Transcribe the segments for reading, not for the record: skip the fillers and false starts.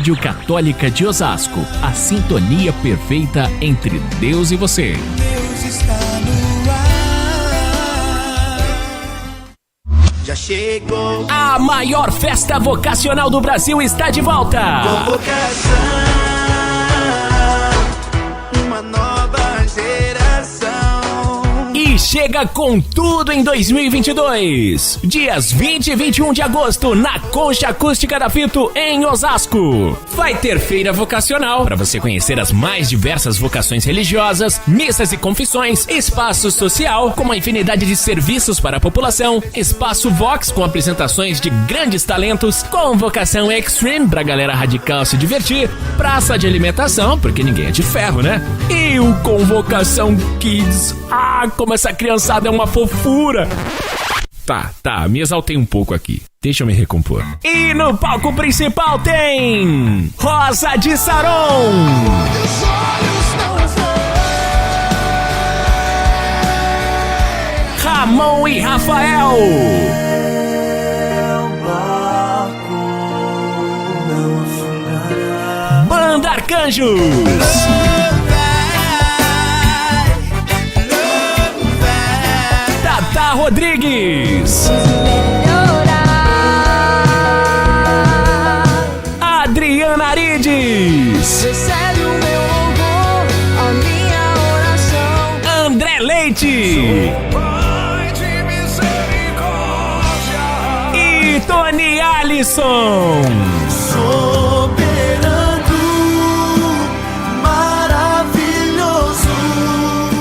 Rádio Católica de Osasco, a sintonia perfeita entre Deus e você. Deus está no ar. Já chegou. A maior festa vocacional do Brasil está de volta. Convocação, uma nova geração. E chega com tudo em 2022. Dias 20 e 21 de agosto, na Concha Acústica da Fito, em Osasco. Vai ter feira vocacional, para você conhecer as mais diversas vocações religiosas, missas e confissões, espaço social, com uma infinidade de serviços para a população, espaço Vox, com apresentações de grandes talentos, convocação Extreme, pra galera radical se divertir, praça de alimentação, porque ninguém é de ferro, né? E o Convocação Kids. Como essa criançada é uma fofura. Tá, me exaltei um pouco aqui. Deixa eu me recompor. E no palco principal tem Rosa de Saron, Ramon e Rafael, Banda Arcanjos, Tata Rodrigues, Adriana Arides, Recebe o meu louvor, a minha oração. André Leite Pai de misericórdia, e Tony Alisson. soberano, maravilhoso.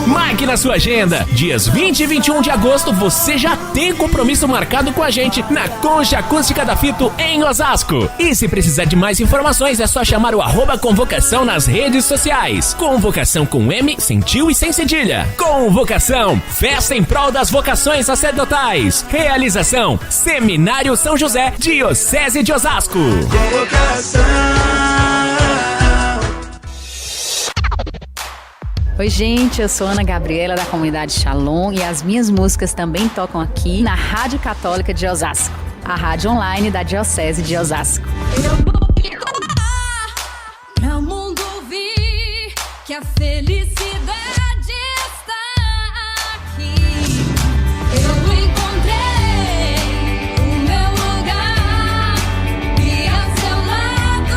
Marque na sua agenda, dias 20 e 21 de agosto, você já tem compromisso marcado com a gente na Concha Acústica da Fito, em Osasco. E se precisar de mais informações, é só chamar o @convocação nas redes sociais. Convocação com M, sem tio e sem cedilha. Convocação, festa em prol das vocações sacerdotais. Realização, Seminário São José, Diocese de Osasco. Convocação. Oi gente, eu sou Ana Gabriela da comunidade Shalom e as minhas músicas também tocam aqui na Rádio Católica de Osasco, a rádio online da Diocese de Osasco. Pra o mundo ouvir que a felicidade está aqui. Eu encontrei o meu lugar e ao seu lado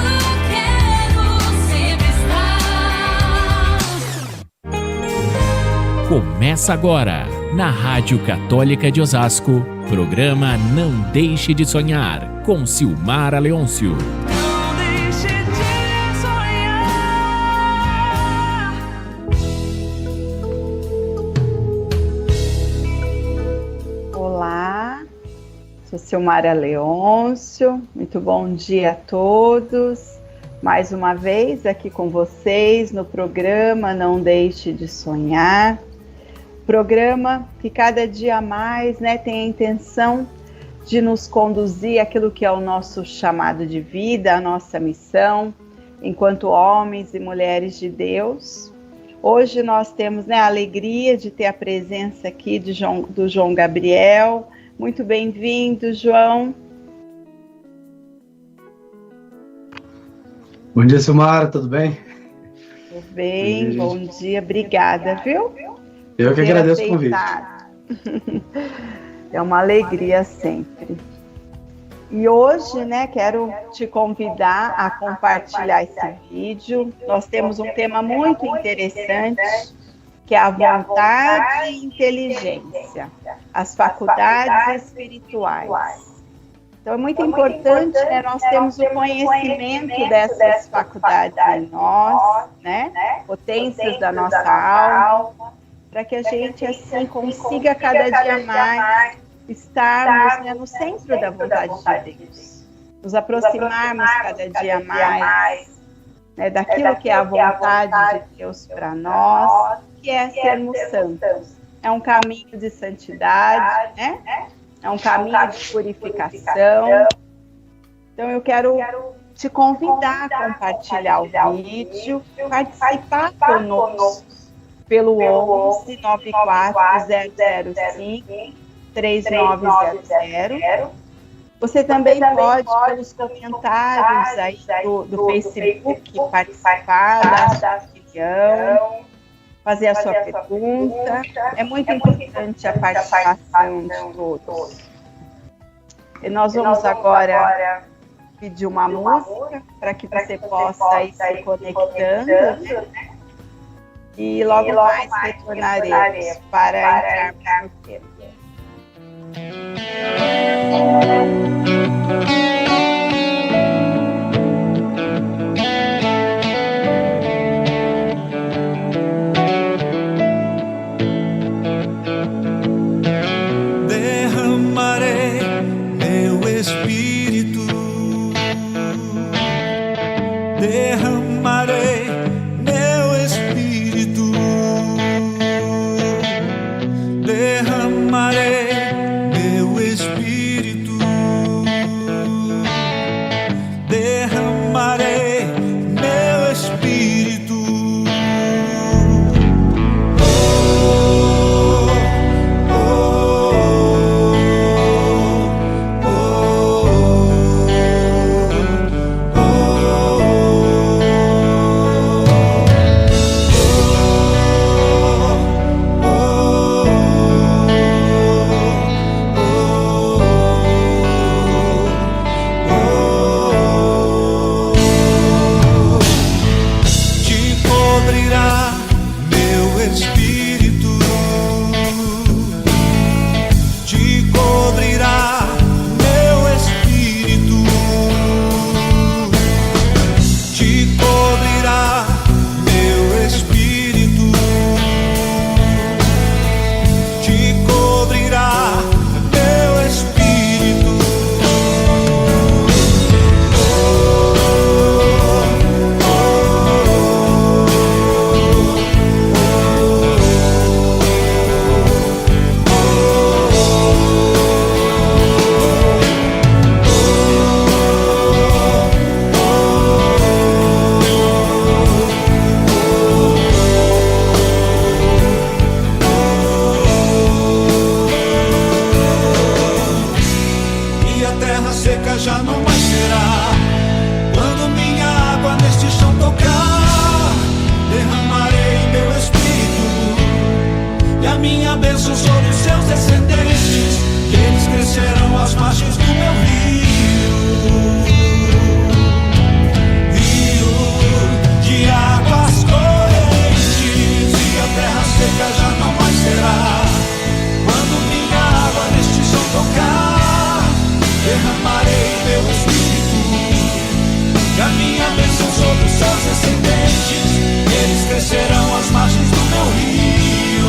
quero sempre estar. Começa agora, na Rádio Católica de Osasco, programa Não Deixe de Sonhar, com Silmara Leôncio. Não deixe de sonhar. Olá, sou Silmara Leôncio, muito bom dia a todos. Mais uma vez aqui com vocês no programa Não Deixe de Sonhar. Programa que cada dia mais, tem a intenção de nos conduzir àquilo que é o nosso chamado de vida, a nossa missão, enquanto homens e mulheres de Deus. Hoje nós temos a alegria de ter a presença aqui do João Gabriel. Muito bem-vindo, João. Bom dia, Silmara, tudo bem? Tudo bem, bom dia, obrigada, viu? Eu que agradeço o convite. É uma alegria sempre. E hoje, quero te convidar a compartilhar esse vídeo. Nós temos um tema muito interessante, que é a vontade e inteligência, as faculdades espirituais. Então é muito importante, nós temos o conhecimento dessas faculdades em nós, potências da nossa alma, para que a gente assim consiga cada dia mais estarmos no centro da vontade de Deus, nos aproximarmos cada dia mais daquilo que é a vontade de Deus para nós, que é sermos santos. É um caminho de santidade, é um caminho de purificação. Então eu quero te convidar a compartilhar o vídeo, participar conosco pelo 11 94 005 3900 Você também pode, pelos comentários aí do Facebook, participar, dar sua opinião, fazer a sua pergunta. É muito importante a participação de todos. E nós vamos agora pedir uma música para que você possa ir se conectando, né? E logo mais retornaremos para entrarmos no tema. Derramarei meu espírito, derramarei meu espírito, derramarei meu espírito, derramarei meu espírito. Te cobrirá meu espírito, te cobrirá meu espírito, te cobrirá meu espírito, te cobrirá meu espírito. E a terra seca já não mais será. Quando minha água neste chão tocar, derramarei meu espírito e a minha bênção sobre os seus descendentes, e eles crescerão às margens do meu rio, rio de águas correntes. E a terra seca já não mais será. Quando minha água neste chão tocar, derramarei meu espírito e a minha bênção sobre os seus descendentes, e eles crescerão às margens do meu rio,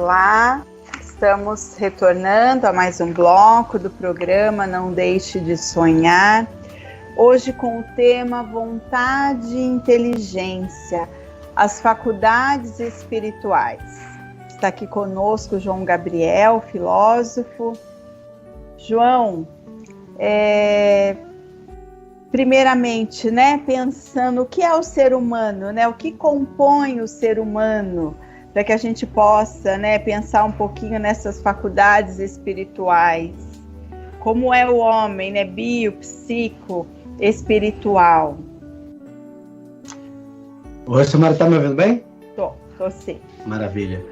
Olá, estamos retornando a mais um bloco do programa Não Deixe de Sonhar. Hoje com o tema Vontade e Inteligência, as faculdades espirituais. Está aqui conosco o João Gabriel, filósofo. João, primeiramente, né, pensando o que é o ser humano, né, o que compõe o ser humano, para que a gente possa, né, pensar um pouquinho nessas faculdades espirituais. Como é o homem, né, bio, psico, espiritual. Oi, Samara, tá me ouvindo bem? Tô sim. Maravilha.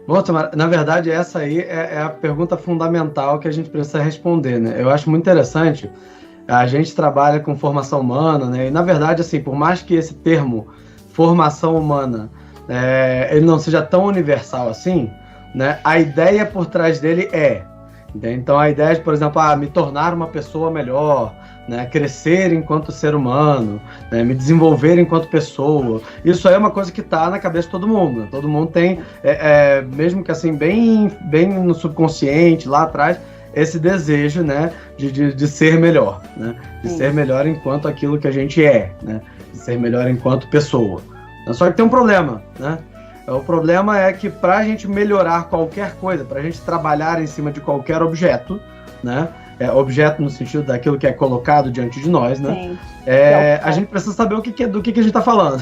Bom, Samara, na verdade, essa aí é a pergunta fundamental que a gente precisa responder, né? Eu acho muito interessante, a gente trabalha com formação humana, né? E, na verdade, assim, por mais que esse termo, formação humana, ele não seja tão universal assim, né? A ideia por trás dele então a ideia de, por exemplo, me tornar uma pessoa melhor, né? Crescer enquanto ser humano, né? Me desenvolver enquanto pessoa, isso aí é uma coisa que está na cabeça de todo mundo, né? Todo mundo tem, mesmo que assim, bem no subconsciente, lá atrás, esse desejo, né? de ser melhor, né? De ser melhor enquanto aquilo que a gente né? De ser melhor enquanto pessoa. Só que tem um problema, né? O problema é que para a gente melhorar qualquer coisa, para a gente trabalhar em cima de qualquer objeto, né? Objeto no sentido daquilo que é colocado diante de nós, né? A gente precisa saber do que a gente está falando.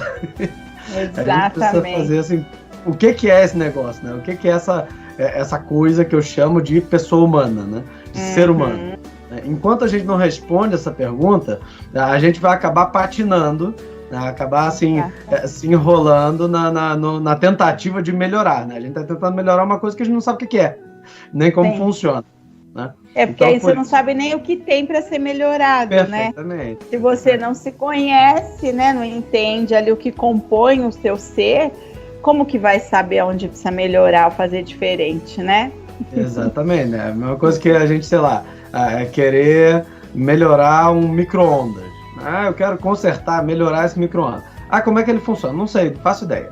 Exatamente. A gente precisa fazer assim, o que é esse negócio, né? O que é essa coisa que eu chamo de pessoa humana, né? De ser humano. Enquanto a gente não responde essa pergunta, a gente vai acabar patinando, acabar assim, se enrolando na tentativa de melhorar, né? A gente está tentando melhorar uma coisa que a gente não sabe o que é, nem como funciona, né? Porque então, aí você não sabe nem o que tem para ser melhorado, né? Se você não se conhece, né, não entende ali o que compõe o seu ser, como que vai saber onde precisa melhorar ou fazer diferente, né? Exatamente, né? A mesma coisa que a gente, sei lá, querer melhorar um micro-ondas. Eu quero consertar, melhorar esse micro-ondas. Como é que ele funciona? Não sei, não faço ideia.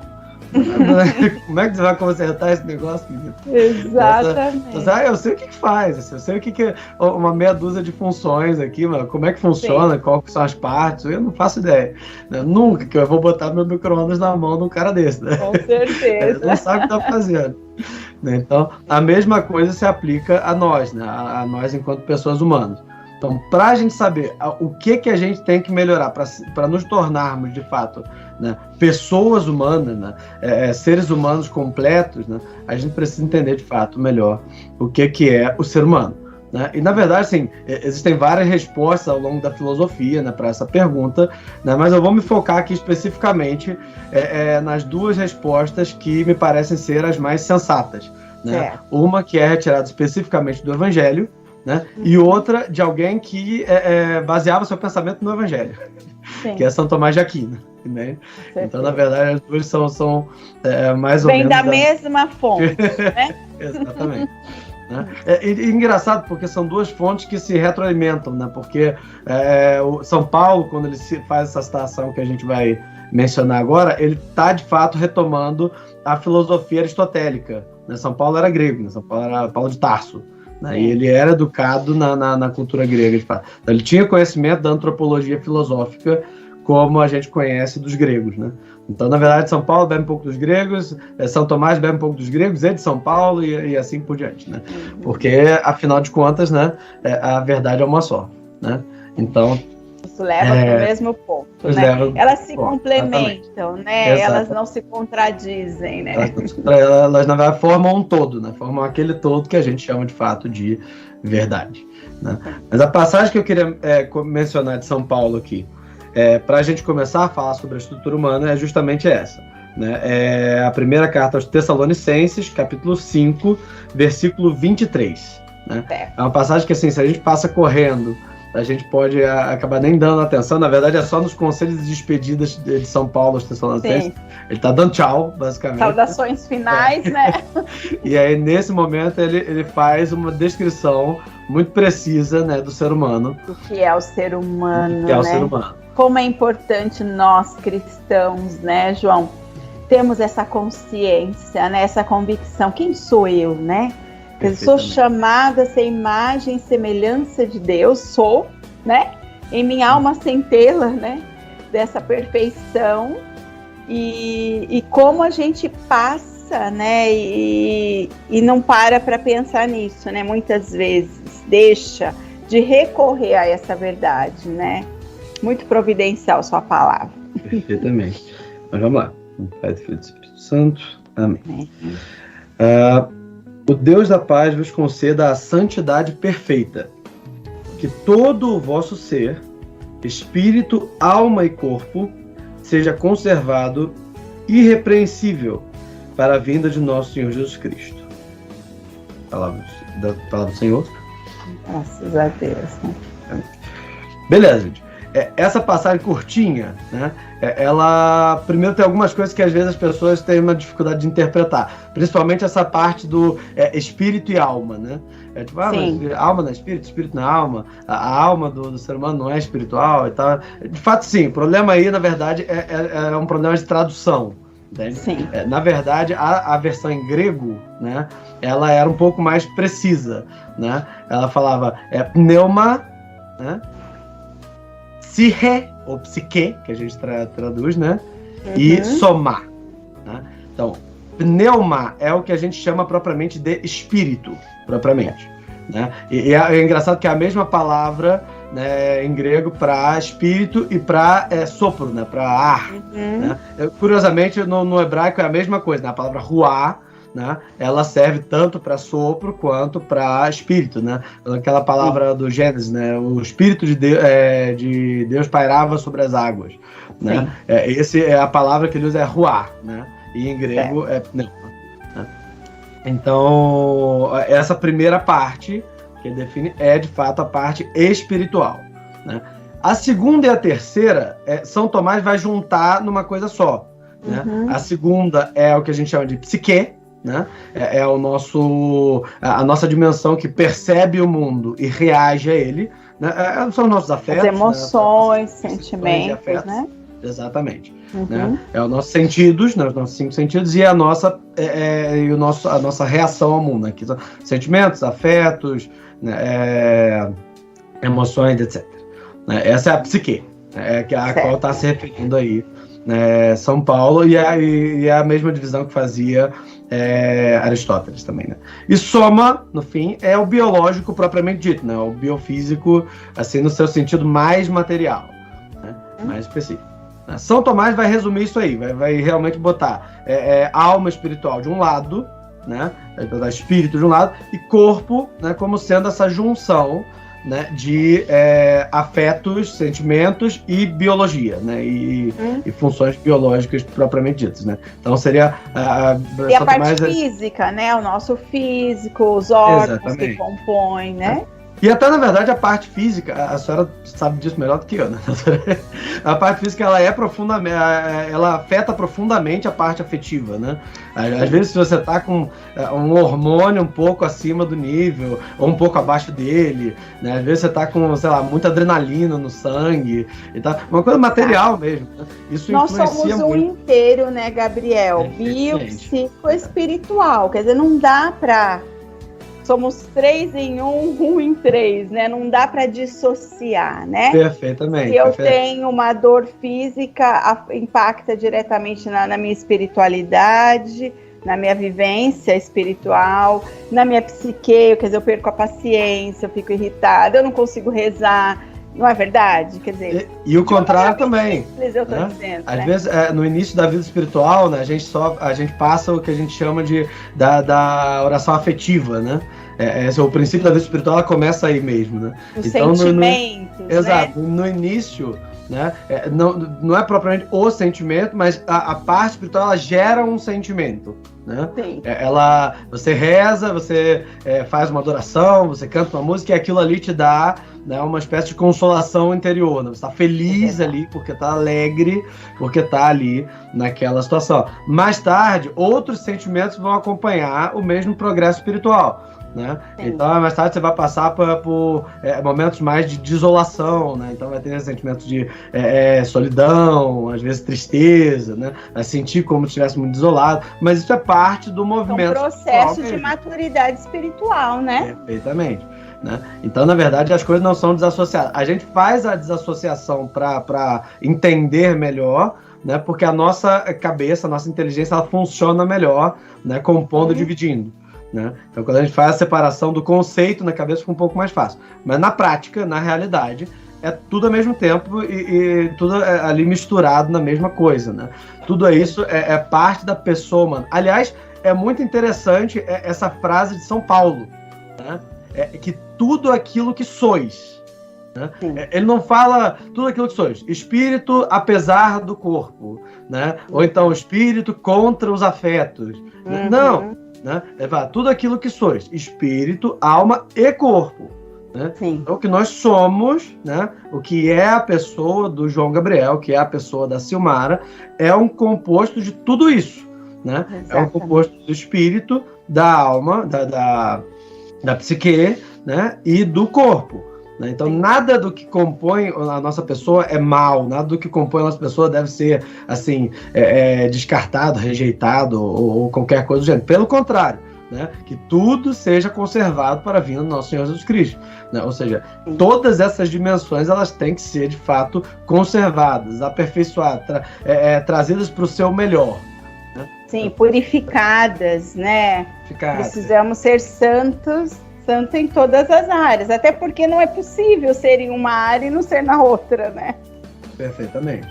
Como é que você vai consertar esse negócio, menino? Exatamente. Eu sei o que faz, eu sei o que é uma meia dúzia de funções aqui, mas como é que funciona, qual que são as partes, eu não faço ideia. Nunca que eu vou botar meu micro-ondas na mão de um cara desse, né? Com certeza. Não sabe o que está fazendo. Então, a mesma coisa se aplica a nós, né? A nós enquanto pessoas humanas. Então, para a gente saber o que a gente tem que melhorar para nos tornarmos, de fato, né, pessoas humanas, né, seres humanos completos, né, a gente precisa entender, de fato, melhor o que é o ser humano. Né? E, na verdade, assim, existem várias respostas ao longo da filosofia, né, para essa pergunta, né, mas eu vou me focar aqui especificamente nas duas respostas que me parecem ser as mais sensatas. Né? Uma que é retirada especificamente do Evangelho, né? E outra de alguém que baseava seu pensamento no Evangelho, que é São Tomás de Aquino. Né? Então, na verdade, as duas são mais ou menos... Vem da mesma fonte, né? Exatamente. Né? Engraçado, porque são duas fontes que se retroalimentam, né? Porque o São Paulo, quando ele faz essa citação que a gente vai mencionar agora, ele está, de fato, retomando a filosofia aristotélica. Né? São Paulo era grego, né? São Paulo era Paulo de Tarso. Né? E ele era educado na cultura grega, de fato. Então, ele tinha conhecimento da antropologia filosófica como a gente conhece dos gregos, né? Então, na verdade, São Paulo bebe um pouco dos gregos, São Tomás bebe um pouco dos gregos, ele de São Paulo e assim por diante, né? Porque, afinal de contas, né, a verdade é uma só, né? Então... Isso leva para o mesmo ponto, né? Elas se complementam, né? Exatamente. Elas não se contradizem, né? Elas, na verdade, formam um todo, né? Formam aquele todo que a gente chama, de fato, de verdade. Né? Mas a passagem que eu queria mencionar de São Paulo aqui, para a gente começar a falar sobre a estrutura humana, é justamente essa. Né? É a primeira carta aos Tessalonicenses, capítulo 5, versículo 23. Né? É uma passagem que, assim, se a gente passa correndo, a gente pode acabar nem dando atenção. Na verdade, é só nos conselhos de despedidas de São Paulo aos Tessalonicenses. Ele está dando tchau, basicamente. Saudações finais, né? E aí, nesse momento, ele faz uma descrição muito precisa, né, do ser humano. O que é o ser humano, o ser humano. Como é importante nós, cristãos, né, João? temos essa consciência, né? Essa convicção. Quem sou eu, né? Eu sou chamada a ser imagem e semelhança de Deus, sou, né? Em minha alma centelha, né? Dessa perfeição. E como a gente passa, né? E não para pensar nisso, né? Muitas vezes deixa de recorrer a essa verdade, né? Muito providencial sua palavra. Perfeitamente. Mas vamos lá. Pai, do Filho e do Espírito Santo. Amém. O Deus da paz vos conceda a santidade perfeita, que todo o vosso ser, espírito, alma e corpo, seja conservado irrepreensível para a vinda de nosso Senhor Jesus Cristo. Palavra do Senhor. Graças a Deus. Né? Beleza, gente. Essa passagem curtinha, né? Ela, primeiro, tem algumas coisas que às vezes as pessoas têm uma dificuldade de interpretar, principalmente essa parte do espírito e alma, né? Tipo, mas alma não é espírito, espírito não é alma, a alma do ser humano não é espiritual e tal. De fato, sim, o problema aí, na verdade, é um problema de tradução. Sim. Na verdade, a versão em grego, né? Ela era um pouco mais precisa, né? Ela falava pneuma, né? Psique, ou psique, que a gente traduz, né? E soma. Né? Então, pneuma é o que a gente chama propriamente de espírito, propriamente. Né? E é engraçado que é a mesma palavra, né, em grego para espírito e para sopro, né? Para ar. Né? Curiosamente, no hebraico é a mesma coisa, né? A palavra ruá, né? Ela serve tanto para sopro quanto para espírito, né? Aquela palavra do Gênesis, né? O espírito de Deus pairava sobre as águas, né? Essa é a palavra que ele usa, é ruá, né? E em grego é pneuma. Né? Então, essa primeira parte que define é de fato a parte espiritual, né? A segunda e a terceira, São Tomás vai juntar numa coisa só, né? A segunda é o que a gente chama de psique, né? A nossa dimensão que percebe o mundo e reage a ele, né? São os nossos afetos, as emoções, né? sentimentos, afetos, né? Exatamente. Né? É os nossos sentidos, né? Os nossos 5 sentidos e a nossa reação ao mundo, né? Que são sentimentos, afetos, né? Emoções, etc. Né? Essa é a psique, a qual está se referindo aí, né? São Paulo, e a mesma divisão que fazia Aristóteles também, né? E soma, no fim, é o biológico propriamente dito, né? O biofísico, assim, no seu sentido mais material, né? Mais específico. São Tomás vai resumir isso aí, vai realmente botar alma espiritual de um lado, né? Vai botar espírito de um lado, e corpo, né, como sendo essa junção, né, de afetos, sentimentos e biologia, né, e funções biológicas propriamente ditas, né. Então seria e a parte física, né, o nosso físico, os órgãos que compõem, né. E até, na verdade, a parte física, a senhora sabe disso melhor do que eu, né? A parte física, ela afeta profundamente a parte afetiva, né? Às vezes, se você tá com um hormônio um pouco acima do nível, ou um pouco abaixo dele, né? Às vezes você tá com, sei lá, muita adrenalina no sangue, e tá, uma coisa material mesmo, né? Isso influencia muito. Nós somos um inteiro, né, Gabriel? Bio, psico, espiritual. Quer dizer, não dá pra... Somos 3 em 1, 1 em 3, né? Não dá para dissociar, né? Perfeitamente. Se eu tenho uma dor física, impacta diretamente na minha espiritualidade, na minha vivência espiritual, na minha psique, quer dizer, eu perco a paciência, eu fico irritada, eu não consigo rezar. Não é verdade? Quer dizer, e o contrário também. Simples, eu tô dizendo, às vezes, no início da vida espiritual, né, a gente passa o que a gente chama da oração afetiva, né? O princípio da vida espiritual, ela começa aí mesmo, né? Os sentimentos, né? Exato. No início, né, não é propriamente o sentimento, mas a parte espiritual, ela gera um sentimento, né? Sim. Você reza, você faz uma adoração, você canta uma música e aquilo ali te dá, né, uma espécie de consolação interior, né? Você está feliz ali porque está alegre, porque está ali naquela situação. Mais tarde, outros sentimentos vão acompanhar o mesmo progresso espiritual, né? Então, mais tarde você vai passar por momentos mais de desolação, né? Então vai ter sentimentos de solidão, às vezes tristeza, né? Vai sentir como se estivesse muito isolado, mas isso é parte do movimento. É um processo de maturidade espiritual, né? Perfeitamente. Né? Então, na verdade, as coisas não são desassociadas. A gente faz a desassociação para entender melhor, né? Porque a nossa cabeça, a nossa inteligência, ela funciona melhor, né? Compondo, dividindo. Né? Então, quando a gente faz a separação do conceito na cabeça, fica um pouco mais fácil. Mas na prática, na realidade, é tudo ao mesmo tempo e tudo ali misturado na mesma coisa. Né? Tudo isso é parte da pessoa humana. Aliás, é muito interessante essa frase de São Paulo, né? Que tudo aquilo que sois. Né? Ele não fala tudo aquilo que sois. Espírito apesar do corpo. Né? Ou então espírito contra os afetos. Não. Né? Tudo aquilo que sois. Espírito, alma e corpo. Né? Então, o que nós somos, né? O que é a pessoa do João Gabriel, o que é a pessoa da Silmara, é um composto de tudo isso. Né? É um composto do espírito, da alma, da psique, né? E do corpo. Né? Então, nada do que compõe a nossa pessoa é mal, nada do que compõe a nossa pessoa deve ser assim, descartado, rejeitado ou qualquer coisa do gênero. Pelo contrário, né? Que tudo seja conservado para a vinda do nosso Senhor Jesus Cristo. Né? Ou seja, todas essas dimensões elas têm que ser, de fato, conservadas, aperfeiçoadas, trazidas para o seu melhor. Né? Sim, purificadas, né? Precisamos ser santos em todas as áreas, até porque não é possível ser em uma área e não ser na outra, né? Perfeitamente.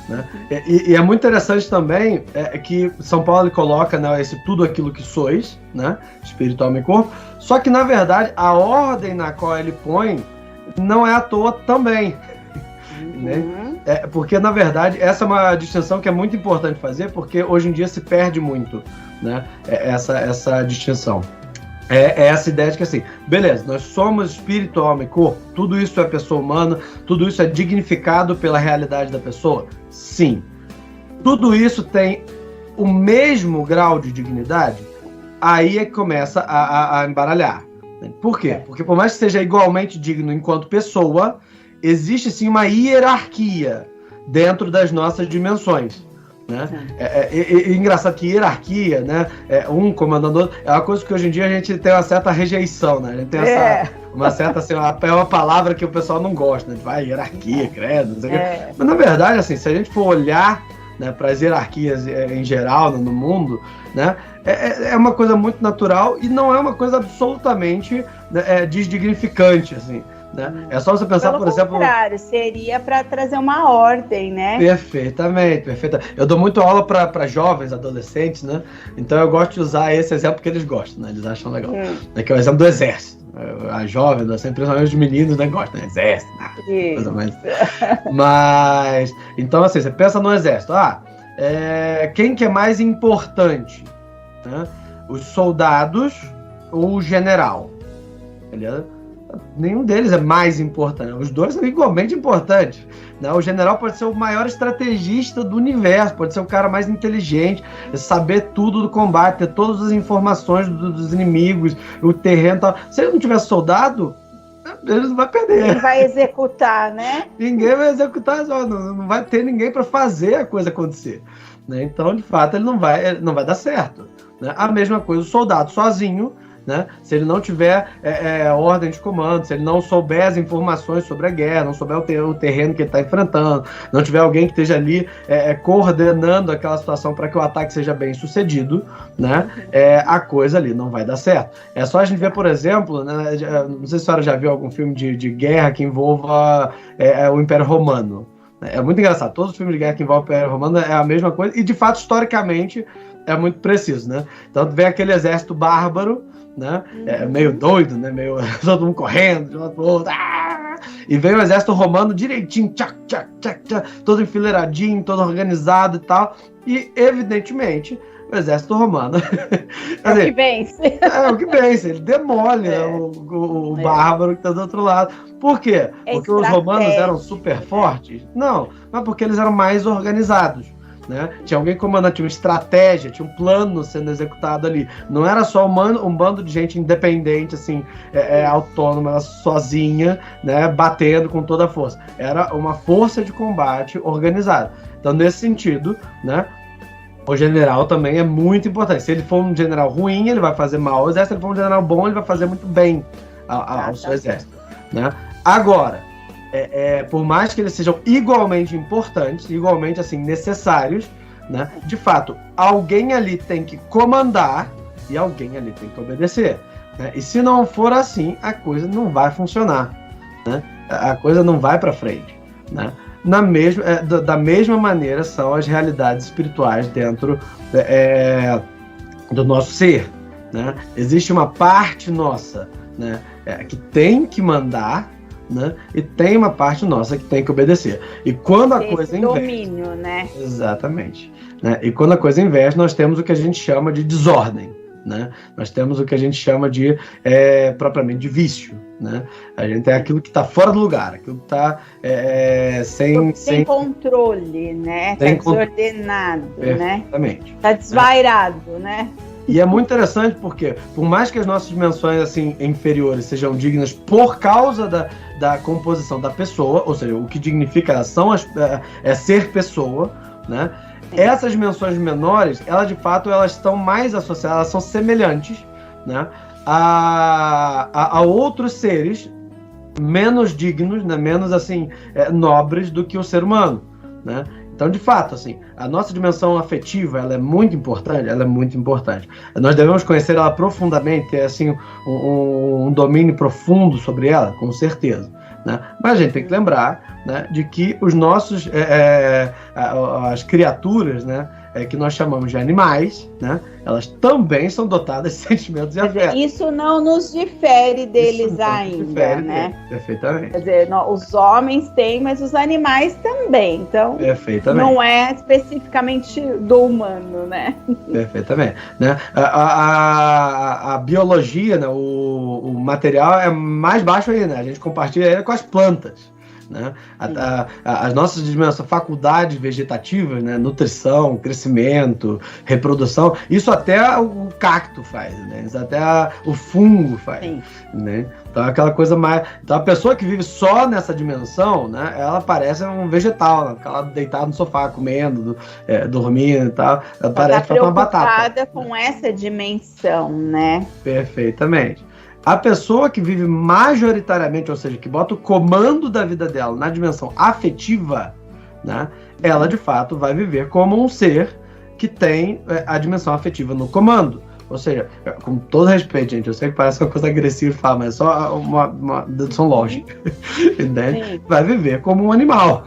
Né? E é muito interessante também que São Paulo coloca, né, esse tudo aquilo que sois, né, espírito, alma e corpo, só que na verdade a ordem na qual ele põe não é à toa também. Né? Porque na verdade essa é uma distinção que é muito importante fazer, porque hoje em dia se perde muito, né, essa distinção. Essa ideia de que assim, beleza, nós somos espírito, alma e corpo, tudo isso é pessoa humana, tudo isso é dignificado pela realidade da pessoa? Sim. Tudo isso tem o mesmo grau de dignidade? Aí é que começa a embaralhar. Por quê? Porque por mais que seja igualmente digno enquanto pessoa, existe sim uma hierarquia dentro das nossas dimensões. Né? Engraçado que hierarquia, né? Um comandando outro, é uma coisa que hoje em dia a gente tem uma certa rejeição, né? A gente tem uma certa, assim, é uma palavra que o pessoal não gosta, né? Vai, hierarquia, credo, não sei o quê. Mas na verdade, assim, se a gente for olhar, né, para as hierarquias em geral no mundo, né? É uma coisa muito natural e não é uma coisa absolutamente desdignificante, assim. Né? É só você pensar, por exemplo... Pelo contrário, seria para trazer uma ordem, né? Perfeitamente. Eu dou muito aula para jovens, adolescentes, né? Então eu gosto de usar esse exemplo porque eles gostam, né? Eles acham legal. Que é o exemplo do exército. A jovem, principalmente os meninos, né? Gostam, né? Exército, coisa mais... Mas, então assim, você pensa no exército. Quem que é mais importante? Né? Os soldados ou o general? Beleza? Nenhum deles é mais importante. Os dois são igualmente importantes. Né? O general pode ser o maior estrategista do universo, pode ser o cara mais inteligente, saber tudo do combate, ter todas as informações dos inimigos, o terreno e tal. Se ele não tiver soldado, ele não vai perder. Ele vai executar, né? Ninguém vai executar, não vai ter ninguém para fazer a coisa acontecer. Né? Então, de fato, ele não vai dar certo. Né? A mesma coisa, o soldado sozinho, né? Se ele não tiver ordem de comando, se ele não souber as informações sobre a guerra, não souber o terreno que ele está enfrentando, não tiver alguém que esteja ali coordenando aquela situação para que o ataque seja bem sucedido, né? A coisa ali não vai dar certo. É só a gente ver, por exemplo, né? Não sei se a senhora já viu algum filme de guerra que envolva o Império Romano. É muito engraçado. Todos os filmes de guerra que envolvem o Império Romano é a mesma coisa e, de fato, historicamente, é muito preciso, né? Então, vem aquele exército bárbaro, né? Meio doido, né? Meio todo mundo correndo de um lado pro outro. E vem o exército romano direitinho, tchac, tchac, tchac, tchac, todo enfileiradinho, todo organizado e tal. E, evidentemente, o exército romano. É o que vence. É o que vence, ele demole o bárbaro que está do outro lado. Por quê? Porque os romanos eram super fortes? Não, mas porque eles eram mais organizados. Né? Tinha alguém comandando, tinha uma estratégia, tinha um plano sendo executado ali. Não era só um bando de gente independente, assim, autônoma, sozinha, né, batendo com toda a força. Era uma força de combate organizada. Então, nesse sentido, né, o general também é muito importante. Se ele for um general ruim, ele vai fazer mal ao exército. Se ele for um general bom, ele vai fazer muito bem ao seu exército. Né? Agora, por mais que eles sejam igualmente importantes, igualmente assim, necessários, né? De fato, alguém ali tem que comandar e alguém ali tem que obedecer. Né? E se não for assim, a coisa não vai funcionar. Né? A coisa não vai para frente. Né? Da mesma maneira são as realidades espirituais dentro do nosso ser. Né? Existe uma parte nossa, né, que tem que mandar, né, e tem uma parte nossa que tem que obedecer. E quando a coisa inverte... domínio, né? Exatamente. Né? E quando a coisa inverte, nós temos o que a gente chama de desordem. Né? Nós temos o que a gente chama de, propriamente, de vício. Né? A gente tem aquilo que está fora do lugar, aquilo que está sem controle, né? Está desordenado, né? Exatamente. Está desvairado, né? E é muito interessante porque, por mais que as nossas dimensões assim, inferiores sejam dignas por causa da composição da pessoa, ou seja, o que dignifica a ação é ser pessoa, né? Essas dimensões menores, elas de fato elas estão mais associadas, elas são semelhantes, né, a outros seres menos dignos, né, menos assim, nobres do que o ser humano, né? Então, de fato, assim, a nossa dimensão afetiva, ela é muito importante, Nós devemos conhecer ela profundamente, ter, assim, um domínio profundo sobre ela, com certeza, né? Mas a gente tem que lembrar, né, de que os nossos, as criaturas, né, que nós chamamos de animais, né, elas também são dotadas de sentimentos e afetos. Isso não nos difere deles ainda, né? Perfeitamente. Quer dizer, os homens têm, mas os animais também. Então, perfeitamente. Não é especificamente do humano, né? Perfeitamente. Né? A biologia, né, o material é mais baixo ainda, né? A gente compartilha ele com as plantas. Né? As nossas dimensões, faculdades vegetativas, né? Nutrição, crescimento, reprodução, isso até o cacto faz, né? Isso até o fungo faz. Né? Então aquela coisa mais. Então a pessoa que vive só nessa dimensão, né? Ela parece um vegetal, né? Ela deitada no sofá, comendo, dormindo e tal. Ela parece uma batata. Preocupada com essa dimensão, né? Perfeitamente. A pessoa que vive majoritariamente, ou seja, que bota o comando da vida dela na dimensão afetiva, né, ela de fato vai viver como um ser que tem a dimensão afetiva no comando. Ou seja, com todo respeito, gente, eu sei que parece uma coisa agressiva falar, mas é só uma dedução lógica. Né? Vai viver como um animal,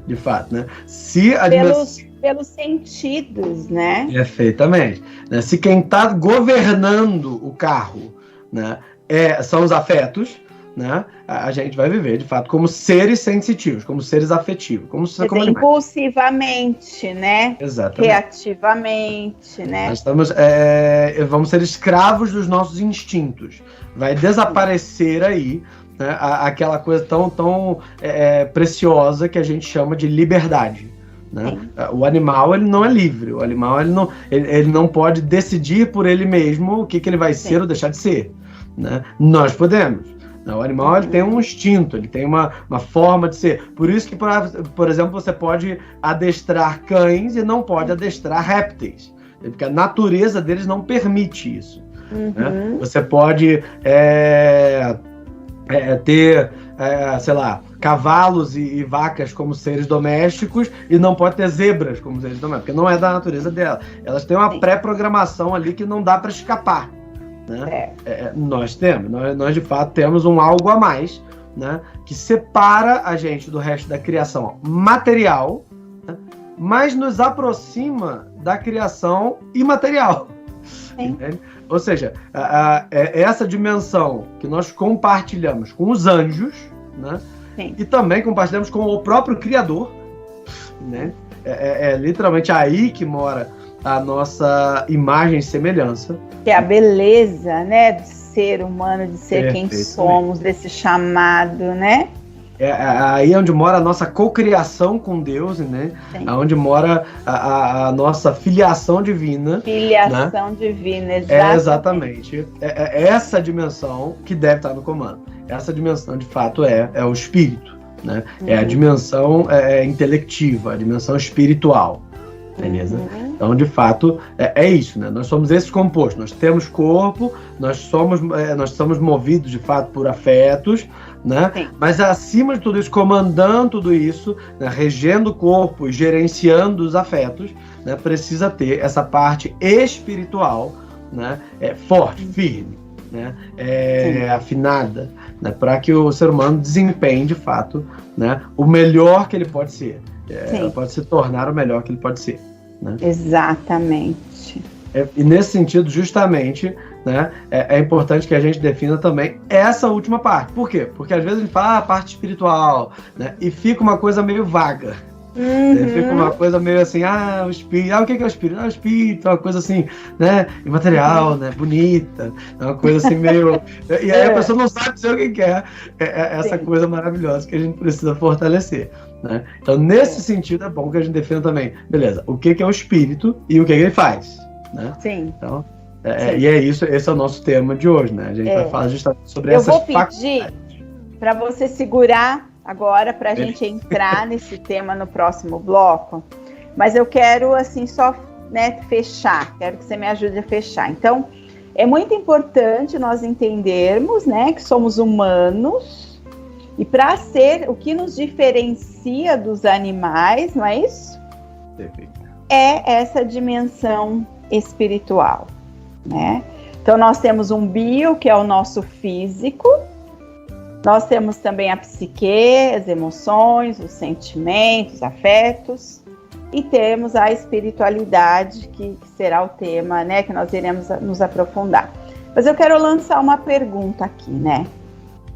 de fato. Né? Se a pelos sentidos, né? Perfeitamente. Né? Se quem está governando o carro, né, são os afetos, né, a gente vai viver, de fato, como seres sensitivos, como seres afetivos. Como impulsivamente, né? Exatamente. Criativamente, né? Nós vamos ser escravos dos nossos instintos. Vai desaparecer aí, né, aquela coisa tão preciosa que a gente chama de liberdade. Né? O animal ele não é livre, o animal ele não pode decidir por ele mesmo o que ele vai ser ou deixar de ser. Né? Nós podemos. O animal ele tem um instinto, ele tem uma forma de ser. Por isso que, por exemplo, você pode adestrar cães e não pode adestrar répteis, porque a natureza deles não permite isso. Né? Você pode ter, sei lá, cavalos e vacas como seres domésticos e não pode ter zebras como seres domésticos, porque não é da natureza dela. Elas têm uma pré-programação ali que não dá para escapar. Né? Nós de fato temos um algo a mais, né, que separa a gente do resto da criação material, né, mas nos aproxima da criação imaterial. Ou seja, essa dimensão que nós compartilhamos com os anjos, né, e também compartilhamos com o próprio Criador, né? Literalmente aí que mora a nossa imagem e semelhança. Que é a beleza, né, do ser humano, de ser quem Perfeitamente. somos, desse chamado, né? É aí onde mora a nossa cocriação com Deus, né? Sim. Onde mora a nossa filiação divina. Filiação divina, É exatamente. É essa dimensão que deve estar no comando. Essa dimensão, de fato, é o espírito, né? É a dimensão intelectiva, a dimensão espiritual, beleza? Então, de fato, é isso, né? Nós somos esse composto. Nós temos corpo, nós somos movidos, de fato, por afetos, né? Sim. Mas acima de tudo isso, comandando tudo isso, né? Regendo o corpo e gerenciando os afetos, né? Precisa ter essa parte espiritual, né? Forte, firme, né? Afinada, né? Para que o ser humano desempenhe, de fato, né? O melhor que ele pode ser. Pode se tornar o melhor que ele pode ser, né? Exatamente. E nesse sentido, justamente, né, é importante que a gente defina também essa última parte. Por quê? Porque às vezes a gente fala a parte espiritual, né, e fica uma coisa meio vaga. Fica uma coisa meio assim, o espírito. O que é o espírito? O espírito é uma coisa assim, né, imaterial, né, bonita. É uma coisa assim meio... E aí a pessoa não sabe dizer o que é essa coisa maravilhosa que a gente precisa fortalecer, né? Então, nesse sentido, é bom que a gente defina também, beleza, o que é o espírito e o que ele faz, né? Sim. Então, e é isso, esse é o nosso tema de hoje, né? A gente vai falar justamente sobre essas faculdades. Eu vou pedir para você segurar agora para a gente entrar nesse tema no próximo bloco, mas eu quero, assim, só, né, fechar, quero que você me ajude a fechar. Então, é muito importante nós entendermos, né, que somos humanos e para ser o que nos diferencia dos animais, não é isso? Perfeito. É essa dimensão espiritual, né? Então nós temos um bio, que é o nosso físico, nós temos também a psique, as emoções, os sentimentos, os afetos, e temos a espiritualidade, que será o tema, né, que nós iremos nos aprofundar. Mas eu quero lançar uma pergunta aqui, né?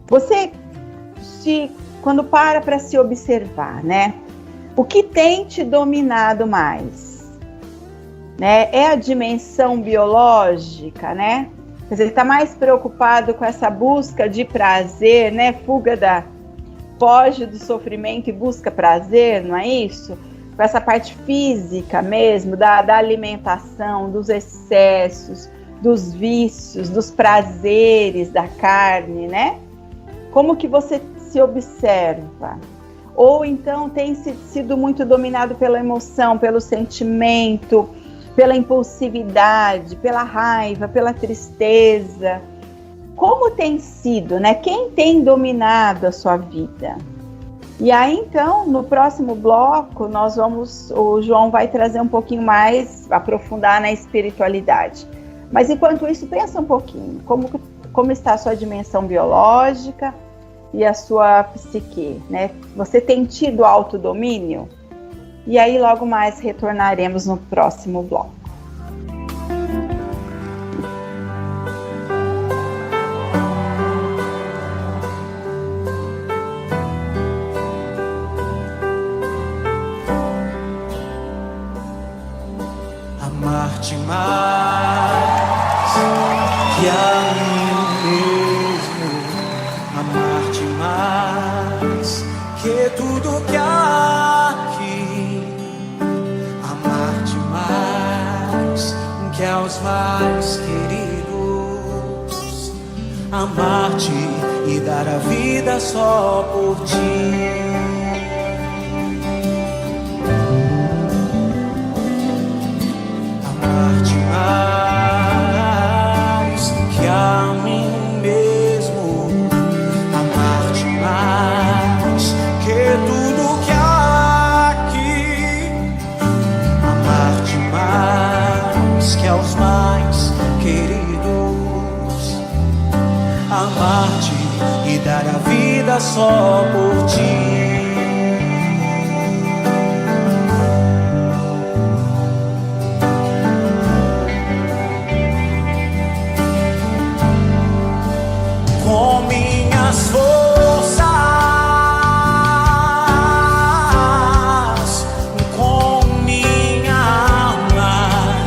Você, quando para se observar, né? O que tem te dominado mais? Né? É a dimensão biológica, né? Quer dizer, está mais preocupado com essa busca de prazer, né? Foge do sofrimento e busca prazer, não é isso? Com essa parte física mesmo, da alimentação, dos excessos, dos vícios, dos prazeres da carne, né? Como que você se observa? Ou então tem sido muito dominado pela emoção, pelo sentimento, pela impulsividade, pela raiva, pela tristeza. Como tem sido, né? Quem tem dominado a sua vida? E aí, então, no próximo bloco, o João vai trazer um pouquinho mais, aprofundar na espiritualidade. Mas enquanto isso, pensa um pouquinho, como está a sua dimensão biológica e a sua psique, né? Você tem tido autodomínio? E aí logo mais retornaremos no próximo bloco. Amar-te mais que a mim mesmo, amar-te mais que tudo que há aqui, amar-te mais que aos mais queridos, amar-te e dar a vida só por ti. Mais que a mim mesmo, amar-te mais que tudo que há aqui, amar-te mais que aos mais queridos, amar-te e dar a vida só por ti. Com minhas forças, com minha alma,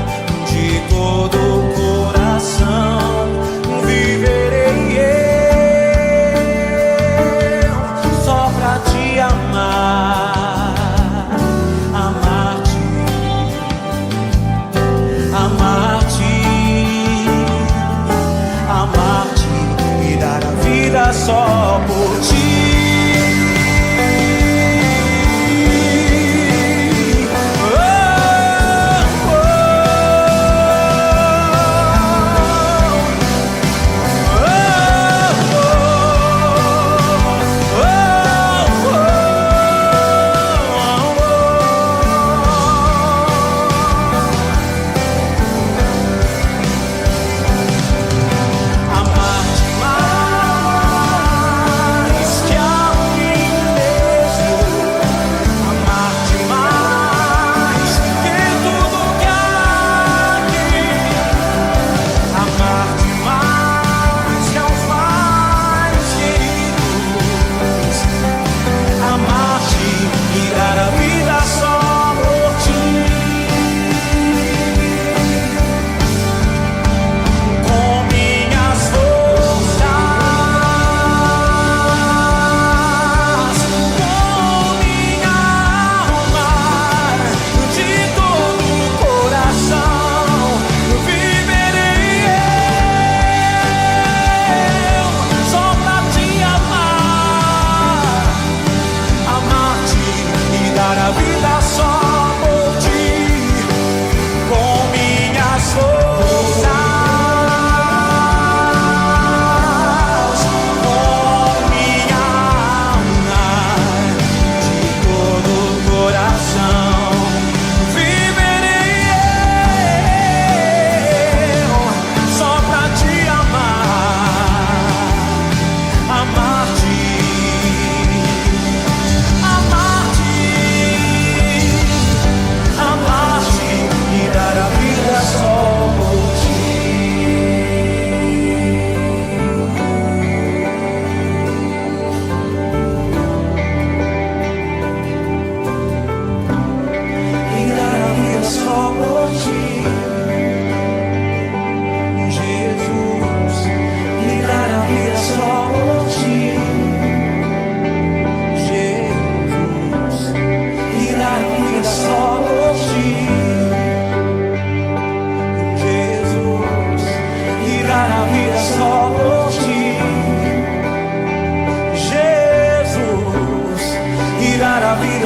só por ti.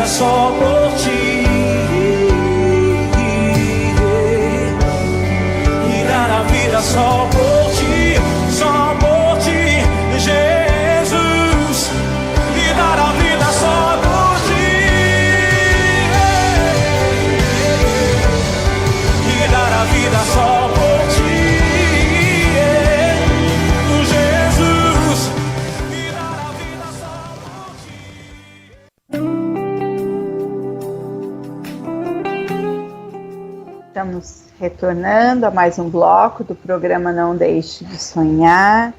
Só por ti, e dar a vida só por ti, Jesus, e dar a vida só por ti, e dar a vida só por ti, Jesus, e dar a vida só por ti. Estamos retornando a mais um bloco do programa Não Deixe de Sonhar.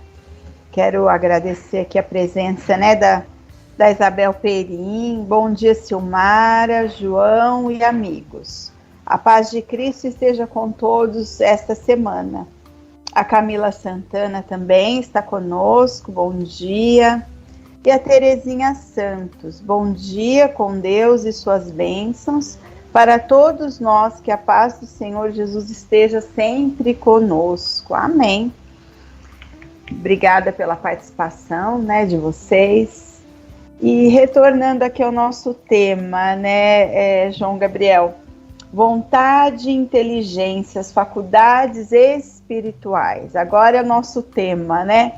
Quero agradecer aqui a presença, né, da Isabel Perim. Bom dia, Silmara, João e amigos. A paz de Cristo esteja com todos esta semana. A Camila Santana também está conosco. Bom dia. E a Terezinha Santos. Bom dia com Deus e suas bênçãos. Para todos nós, que a paz do Senhor Jesus esteja sempre conosco. Amém. Obrigada pela participação, né, de vocês. E retornando aqui ao nosso tema, né, João Gabriel, vontade, inteligência, as faculdades espirituais. Agora é o nosso tema, né?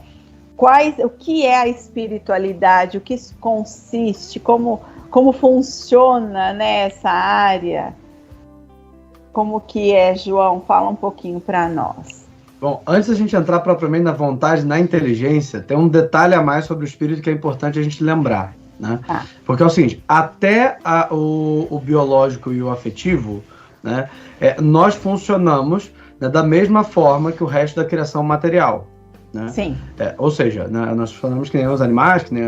O que é a espiritualidade? O que isso consiste? Como funciona, né, essa área? Como que é, João? Fala um pouquinho para nós. Bom, antes da gente entrar propriamente na vontade, na inteligência, tem um detalhe a mais sobre o espírito que é importante a gente lembrar, né? Porque é o seguinte, até o biológico e o afetivo, né, nós funcionamos, né, da mesma forma que o resto da criação material, né? Sim. Ou seja, né, nós funcionamos que nem os animais, que nem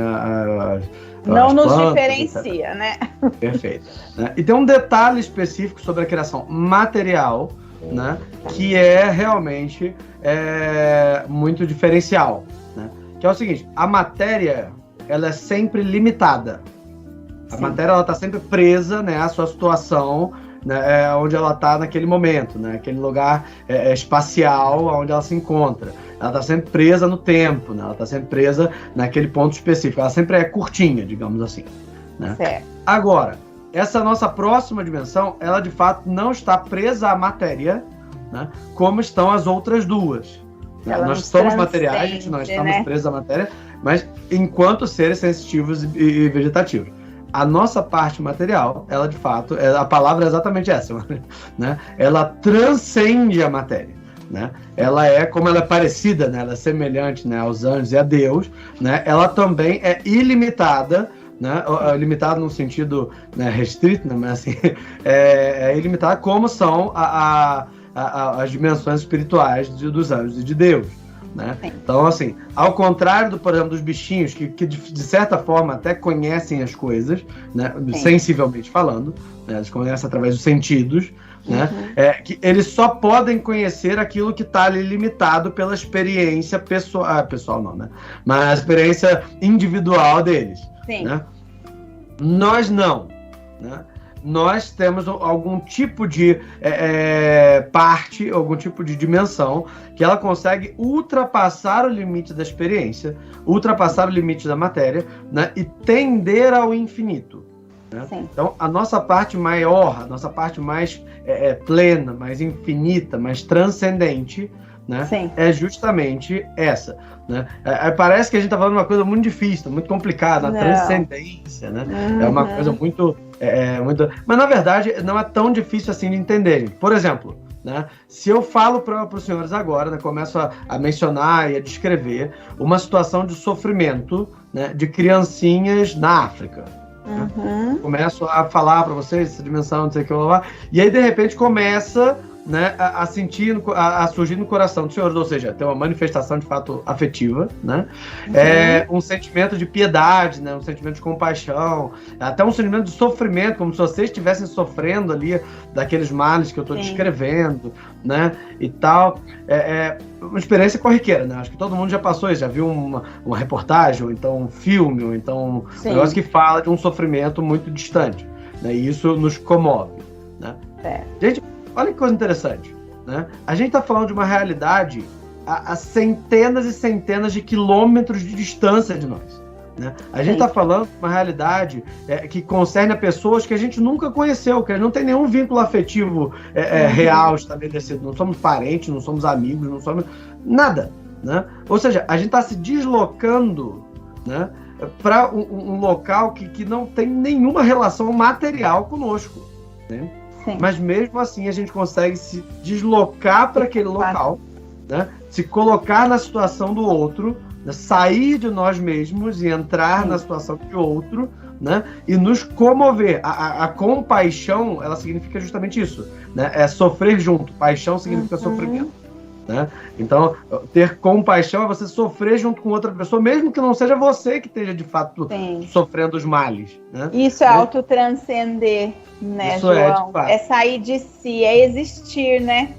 não nos plantas, diferencia, etc. Né? Perfeito. Né? E tem um detalhe específico sobre a criação material, né, que é realmente muito diferencial, né? Que é o seguinte, a matéria, ela é sempre limitada. A matéria, ela está sempre presa, né, à sua situação né, onde ela está naquele momento, né, aquele lugar espacial onde ela se encontra. Ela está sempre presa no tempo, né, ela está sempre presa naquele ponto específico. Ela sempre é curtinha, digamos assim. Né? Certo. Agora, essa nossa próxima dimensão, ela de fato não está presa à matéria, né, como estão as outras duas. Nós somos materiais, nós estamos presos à matéria, mas enquanto seres sensitivos e vegetativos. A nossa parte material, ela de fato, a palavra é exatamente essa, né? Ela transcende a matéria. Né? Ela é, como ela é parecida, né? Ela é semelhante, né, aos anjos e a Deus, né? Ela também é ilimitada, né? Limitada no sentido, né, restrito, né? Mas assim, é ilimitada como são as dimensões espirituais dos anjos e de Deus. Né? Então, assim, ao contrário, por exemplo, dos bichinhos que de certa forma até conhecem as coisas, né, sensivelmente falando, né, eles conhecem através dos sentidos, né, que eles só podem conhecer aquilo que está ali limitado pela experiência pessoal não, né, mas a experiência individual deles. Né? Nós não. Né? Nós temos algum tipo de parte, algum tipo de dimensão que ela consegue ultrapassar o limite da experiência, ultrapassar o limite da matéria, né, e tender ao infinito. Né? Então, a nossa parte maior, a nossa parte mais plena, mais infinita, mais transcendente, né, é justamente essa. Né? Parece que a gente está falando de uma coisa muito difícil, muito complicada, a transcendência, né? É uma coisa muito, muito... Mas, na verdade, não é tão difícil assim de entender. Por exemplo, né, se eu falo para os senhores agora, né, começo a mencionar e a descrever uma situação de sofrimento, né, de criancinhas na África. Né? Começo a falar para vocês essa dimensão, não sei o que lá, e aí, de repente, começa... Né, a sentir, a surgir no coração dos senhores, ou seja, tem uma manifestação de fato afetiva, né? Um sentimento de piedade, né? Um sentimento de compaixão, até um sentimento de sofrimento, como se vocês estivessem sofrendo ali daqueles males que eu estou descrevendo, né? E tal. Uma experiência corriqueira, né? Acho que todo mundo já passou isso, já viu uma reportagem, ou então um filme, ou então um negócio que fala de um sofrimento muito distante, né? E isso nos comove, né? Gente, olha que coisa interessante, né? A gente está falando de uma realidade a centenas e centenas de quilômetros de distância de nós. Né? A gente está falando de uma realidade que concerne a pessoas que a gente nunca conheceu, que a gente não tem nenhum vínculo afetivo real estabelecido. Não somos parentes, não somos amigos, não somos nada. Né? Ou seja, a gente está se deslocando, né, para um local que não tem nenhuma relação material conosco. Né? Mas mesmo assim a gente consegue se deslocar para aquele local, né? Se colocar na situação do outro, né? Sair de nós mesmos e entrar na situação de outro, né? E nos comover. A compaixão, ela significa justamente isso, né? É sofrer junto. Paixão significa sofrimento. Né? Então, ter compaixão é você sofrer junto com outra pessoa, mesmo que não seja você que esteja de fato sofrendo os males. Né? Isso é autotranscender, né, isso João? É sair de si, é existir, né?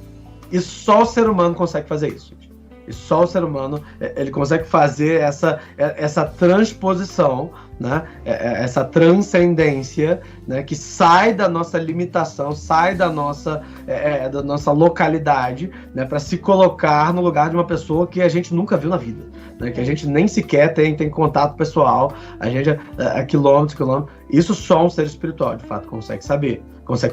E só o ser humano consegue fazer isso. E só o ser humano ele consegue fazer essa transposição, né? Essa transcendência, né? Que sai da nossa limitação, sai da nossa localidade, né? Para se colocar no lugar de uma pessoa que a gente nunca viu na vida, né? Que a gente nem sequer tem contato pessoal, a gente a quilômetros. Isso só um ser espiritual, de fato, consegue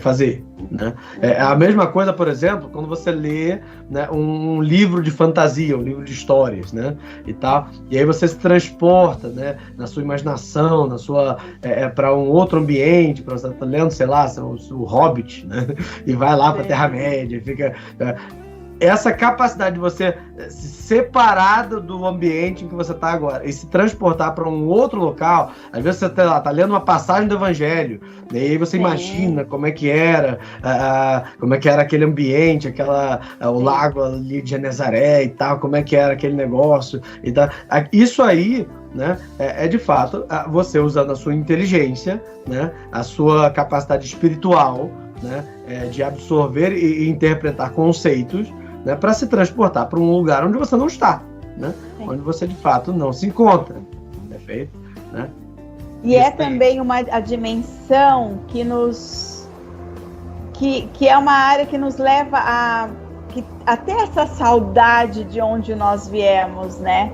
fazer. Né? É a mesma coisa, por exemplo, quando você lê, né, um livro de fantasia, um livro de histórias, né, e tal, e aí você se transporta, né, na sua imaginação, para um outro ambiente, para você estar lendo, sei lá, o Hobbit, né, e vai lá para a Terra-média, fica... Essa capacidade de você se separar do ambiente em que você está agora e se transportar para um outro local, às vezes você tá lendo uma passagem do Evangelho, e aí você imagina como é que era aquele ambiente, o lago ali de Genezaré e tal, como é que era aquele negócio e tal. Isso aí, né, é de fato você usando a sua inteligência, né, a sua capacidade espiritual, né, de absorver e interpretar conceitos, né, para se transportar para um lugar onde você não está, né, onde você de fato não se encontra. Perfeito? Né? E é também a dimensão que nos que é uma área que nos leva a ter essa saudade de onde nós viemos, né?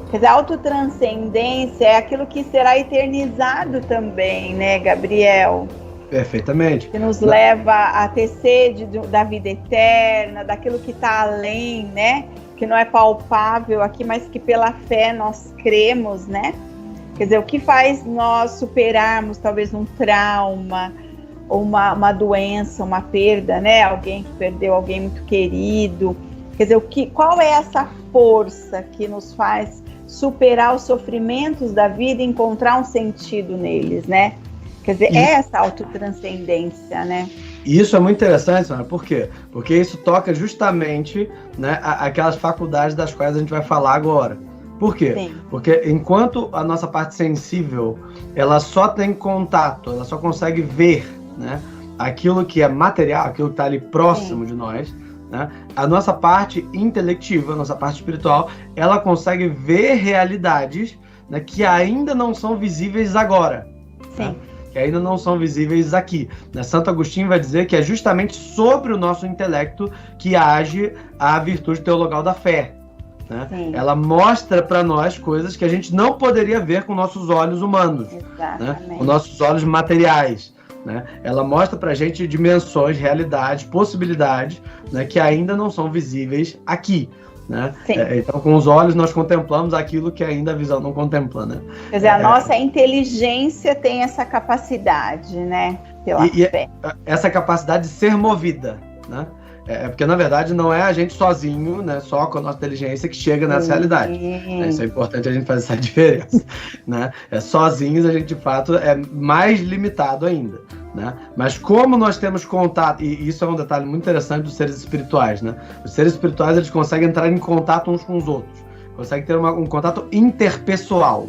Quer dizer, a autotranscendência é aquilo que será eternizado também, né, Gabriel? Perfeitamente. Que nos leva a ter sede da vida eterna, daquilo que está além, né? Que não é palpável aqui, mas que pela fé nós cremos, né? Quer dizer, o que faz nós superarmos talvez um trauma, ou uma doença, uma perda, né? Alguém que perdeu alguém muito querido. Quer dizer, qual é essa força que nos faz superar os sofrimentos da vida e encontrar um sentido neles, né? Quer dizer, é essa autotranscendência, né? E isso é muito interessante, Sônia. Por quê? Porque isso toca justamente, né, aquelas faculdades das quais a gente vai falar agora. Por quê? Sim. Porque enquanto a nossa parte sensível, ela só tem contato, ela só consegue ver, né, aquilo que é material, aquilo que está ali próximo de nós, né, a nossa parte intelectiva, a nossa parte espiritual, ela consegue ver realidades, né, que ainda não são visíveis agora. Sim. Né? Que ainda não são visíveis aqui. Né? Santo Agostinho vai dizer que é justamente sobre o nosso intelecto que age a virtude teologal da fé. Né? Ela mostra para nós coisas que a gente não poderia ver com nossos olhos humanos, né? Com nossos olhos materiais. Né? Ela mostra para a gente dimensões, realidades, possibilidades, né, que ainda não são visíveis aqui. Né? Então, com os olhos nós contemplamos aquilo que ainda a visão não contempla, né? Quer dizer, a nossa inteligência tem essa capacidade, né? Pela fé. Essa capacidade de ser movida, né? Porque, na verdade, não é a gente sozinho, né, só com a nossa inteligência que chega nessa realidade. Isso é importante a gente fazer essa diferença. Né? Sozinhos a gente, de fato, é mais limitado ainda. Né? Mas como nós temos contato, e isso é um detalhe muito interessante dos seres espirituais, né? Os seres espirituais, eles conseguem entrar em contato uns com os outros, conseguem ter um contato interpessoal,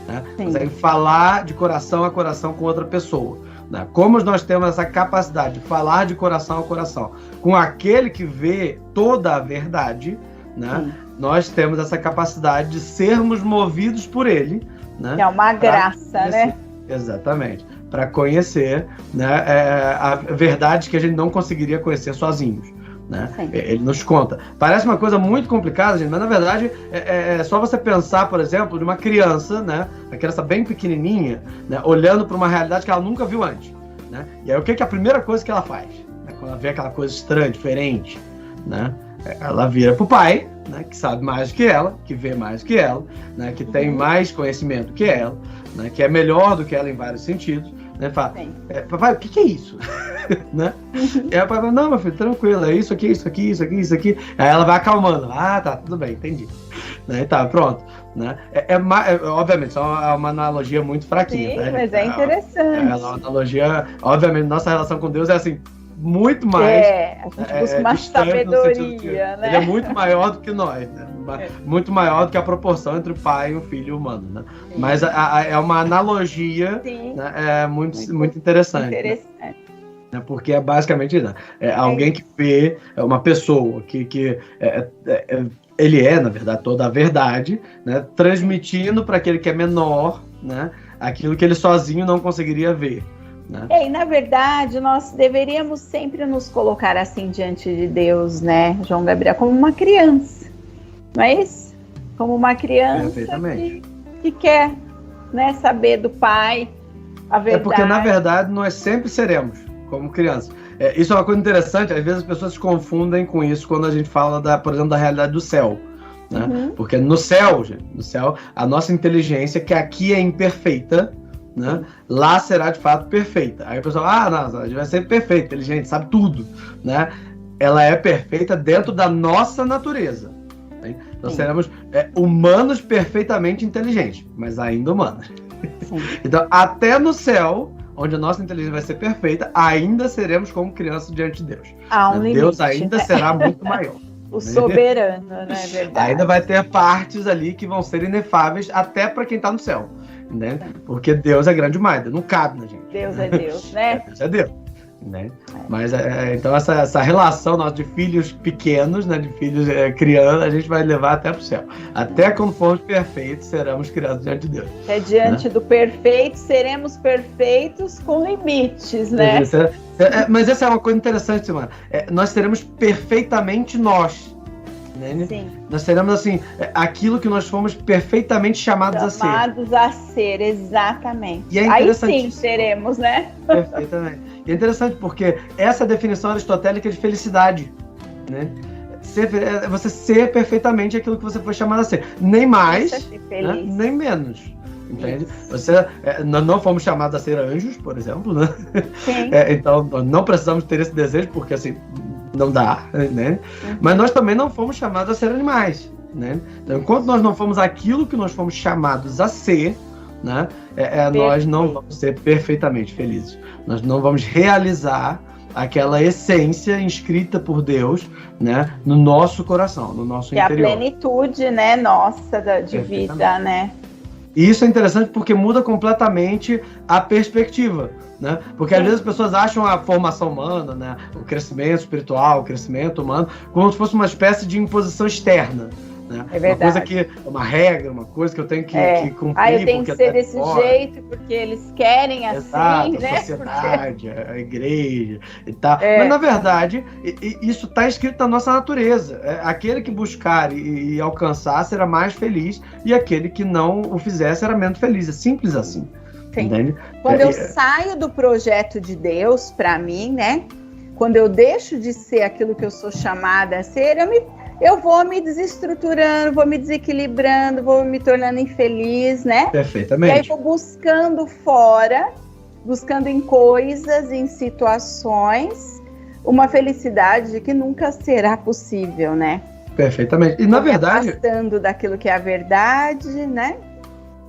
né? Conseguem falar de coração a coração com outra pessoa, né? Como nós temos essa capacidade de falar de coração a coração com aquele que vê toda a verdade, né? Nós temos essa capacidade de sermos movidos por ele, né? É uma graça, né? Exatamente. Para conhecer, né, a verdade que a gente não conseguiria conhecer sozinhos. Né? Ele nos conta. Parece uma coisa muito complicada, gente, mas na verdade é só você pensar, por exemplo, de uma criança, né, uma criança bem pequenininha, né, olhando para uma realidade que ela nunca viu antes. Né? E aí o que é a primeira coisa que ela faz? Né, quando ela vê aquela coisa estranha, diferente, né, ela vira pro pai, né, que sabe mais que ela, que vê mais que ela, né, que tem mais conhecimento que ela, né, que é melhor do que ela em vários sentidos. Né, fala, papai, o que é isso? Né? E aí o pai fala, não, meu filho, tranquilo, é isso aqui, isso aqui, isso aqui, isso aqui. Aí ela vai acalmando, tá, tudo bem, entendi. Né, tá, pronto. Né? Obviamente, isso é uma analogia muito fraquinha. Sim, né? mas é interessante. É uma analogia, obviamente, nossa relação com Deus é assim, muito mais. A gente busca uma sabedoria, né? Ele é muito maior do que nós, né? Muito maior do que a proporção entre o pai e o filho humano, né? Mas é uma analogia, né? Muito interessante. Né? Porque é basicamente isso. Alguém que vê uma pessoa que ele na verdade, toda a verdade, né? Transmitindo para aquele que é menor, né? Aquilo que ele sozinho não conseguiria ver. Né? E na verdade, nós deveríamos sempre nos colocar assim diante de Deus, né, João Gabriel, como uma criança, não é isso? Como uma criança que quer, né, saber do pai a verdade. É porque, na verdade, nós sempre seremos como crianças. Isso é uma coisa interessante, às vezes as pessoas se confundem com isso quando a gente fala, por exemplo, da realidade do céu. Né? Porque no céu, gente, a nossa inteligência, que aqui é imperfeita, né? Lá será de fato perfeita. Aí o pessoal, não, a gente vai ser perfeita, inteligente, sabe tudo, né? Ela é perfeita dentro da nossa natureza, né? Então seremos humanos perfeitamente inteligentes, mas ainda humanos. Então até no céu, onde a nossa inteligência vai ser perfeita, ainda seremos como crianças diante de Deus. Deus ainda será muito maior. O soberano, né? É verdade. Ainda vai ter partes ali que vão ser inefáveis até para quem está no céu. Né? Porque Deus é grande demais, não cabe na gente. Deus é Deus, né? Deus é Deus. né? Mas então essa relação nossa de filhos pequenos, né, de filhos criando, a gente vai levar até pro céu. Até quando formos perfeitos, seremos criados diante de Deus. É diante do perfeito, seremos perfeitos com limites, né? Mas essa é uma coisa interessante, Simara. Nós seremos perfeitamente nós. Né? Sim. Nós seremos assim, aquilo que nós fomos perfeitamente chamados a ser. Chamados a ser, exatamente. E é aí interessante. sim seremos, né? Perfeitamente. E é interessante porque essa é a definição aristotélica de felicidade, né? Você ser perfeitamente aquilo que você foi chamado a ser. Nem mais, né? Nem menos. Entende? Nós não fomos chamados a ser anjos, por exemplo, né? Sim. Então, nós não precisamos ter esse desejo, porque assim, não dá, né? Mas nós também não fomos chamados a ser animais, né? Então, enquanto nós não fomos aquilo que nós fomos chamados a ser, né? Nós não vamos ser perfeitamente felizes. Nós não vamos realizar aquela essência inscrita por Deus, né? No nosso coração, no nosso interior. E a plenitude, né? Nossa, de vida, né? E isso é interessante porque muda completamente a perspectiva, né? Porque às vezes as pessoas acham a formação humana, né? O crescimento espiritual, o crescimento humano, como se fosse uma espécie de imposição externa, né? É verdade. Uma coisa uma regra, uma coisa que eu tenho que cumprir. Eu tenho que ser desse jeito, porque eles querem assim, exato, né? A sociedade, a igreja e tal. Mas, na verdade, isso está escrito na nossa natureza. Aquele que buscar e alcançar será mais feliz, e aquele que não o fizer será menos feliz. É simples assim. Entende? Quando eu saio do projeto de Deus, para mim, né? Quando eu deixo de ser aquilo que eu sou chamada a ser, eu vou me desestruturando, vou me desequilibrando, vou me tornando infeliz, né? Perfeitamente. E aí vou buscando fora, buscando em coisas, em situações, uma felicidade que nunca será possível, né? Perfeitamente. E na verdade... afastando daquilo que é a verdade, né?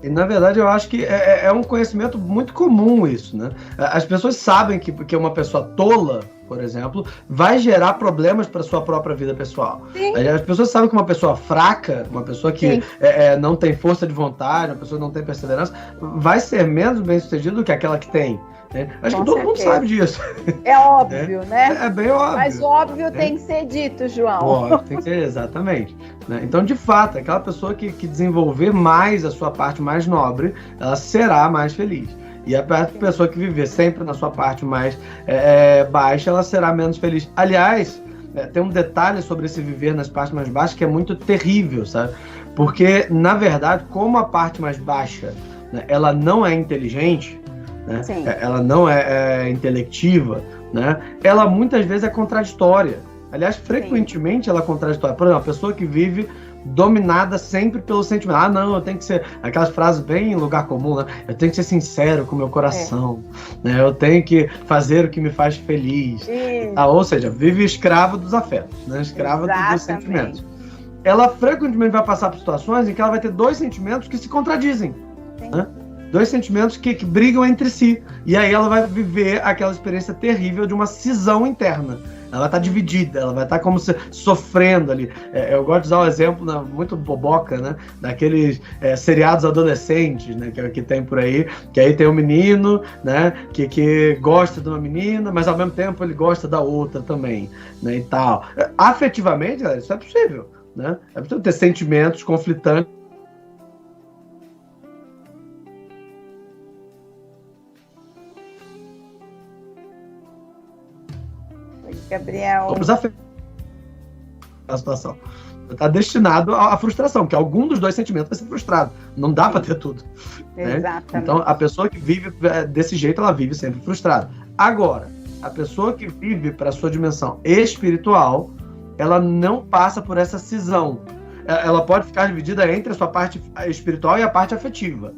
E na verdade eu acho que é um conhecimento muito comum isso, né? As pessoas sabem que uma pessoa tola, por exemplo, vai gerar problemas para sua própria vida pessoal. Sim. As pessoas sabem que uma pessoa fraca, uma pessoa que não tem força de vontade, uma pessoa que não tem perseverança, vai ser menos bem sucedida do que aquela que tem. Né? Acho que todo mundo sabe disso. É óbvio, né? É bem óbvio. Mas óbvio tem que ser dito, João. Óbvio, tem que ser, exatamente. Né? Então, de fato, aquela pessoa que desenvolver mais a sua parte mais nobre, ela será mais feliz. E a pessoa que viver sempre na sua parte mais baixa, ela será menos feliz. Aliás, tem um detalhe sobre esse viver nas partes mais baixas que é muito terrível, sabe? Porque, na verdade, como a parte mais baixa, né, ela não é inteligente, né? Ela não é intelectiva, né? Ela muitas vezes é contraditória. Aliás, frequentemente ela é contraditória. Por exemplo, a pessoa que vive dominada sempre pelo sentimento. Ah, não, eu tenho que ser... Aquelas frases bem em lugar comum, né? Eu tenho que ser sincero com o meu coração. Né? Eu tenho que fazer o que me faz feliz. Ou seja, vive escrava dos afetos, né? Escrava dos sentimentos. Ela frequentemente vai passar por situações em que ela vai ter dois sentimentos que se contradizem. Né? Dois sentimentos que brigam entre si. E aí ela vai viver aquela experiência terrível de uma cisão interna. Ela vai estar dividida, ela vai estar como se sofrendo ali. Eu gosto de usar um exemplo, né, muito boboca, né? Daqueles seriados adolescentes, né? Que tem por aí. Que aí tem um menino, né? Que gosta de uma menina, mas ao mesmo tempo ele gosta da outra também, né? E tal. Afetivamente, galera, isso é possível, né? É possível ter sentimentos conflitantes. Gabriel. Vamos a situação. Está destinado à frustração, porque algum dos dois sentimentos vai ser frustrado. Não dá para ter tudo. Né? Exatamente. Então, a pessoa que vive desse jeito, ela vive sempre frustrada. Agora, a pessoa que vive para a sua dimensão espiritual, ela não passa por essa cisão. Ela pode ficar dividida entre a sua parte espiritual e a parte afetiva.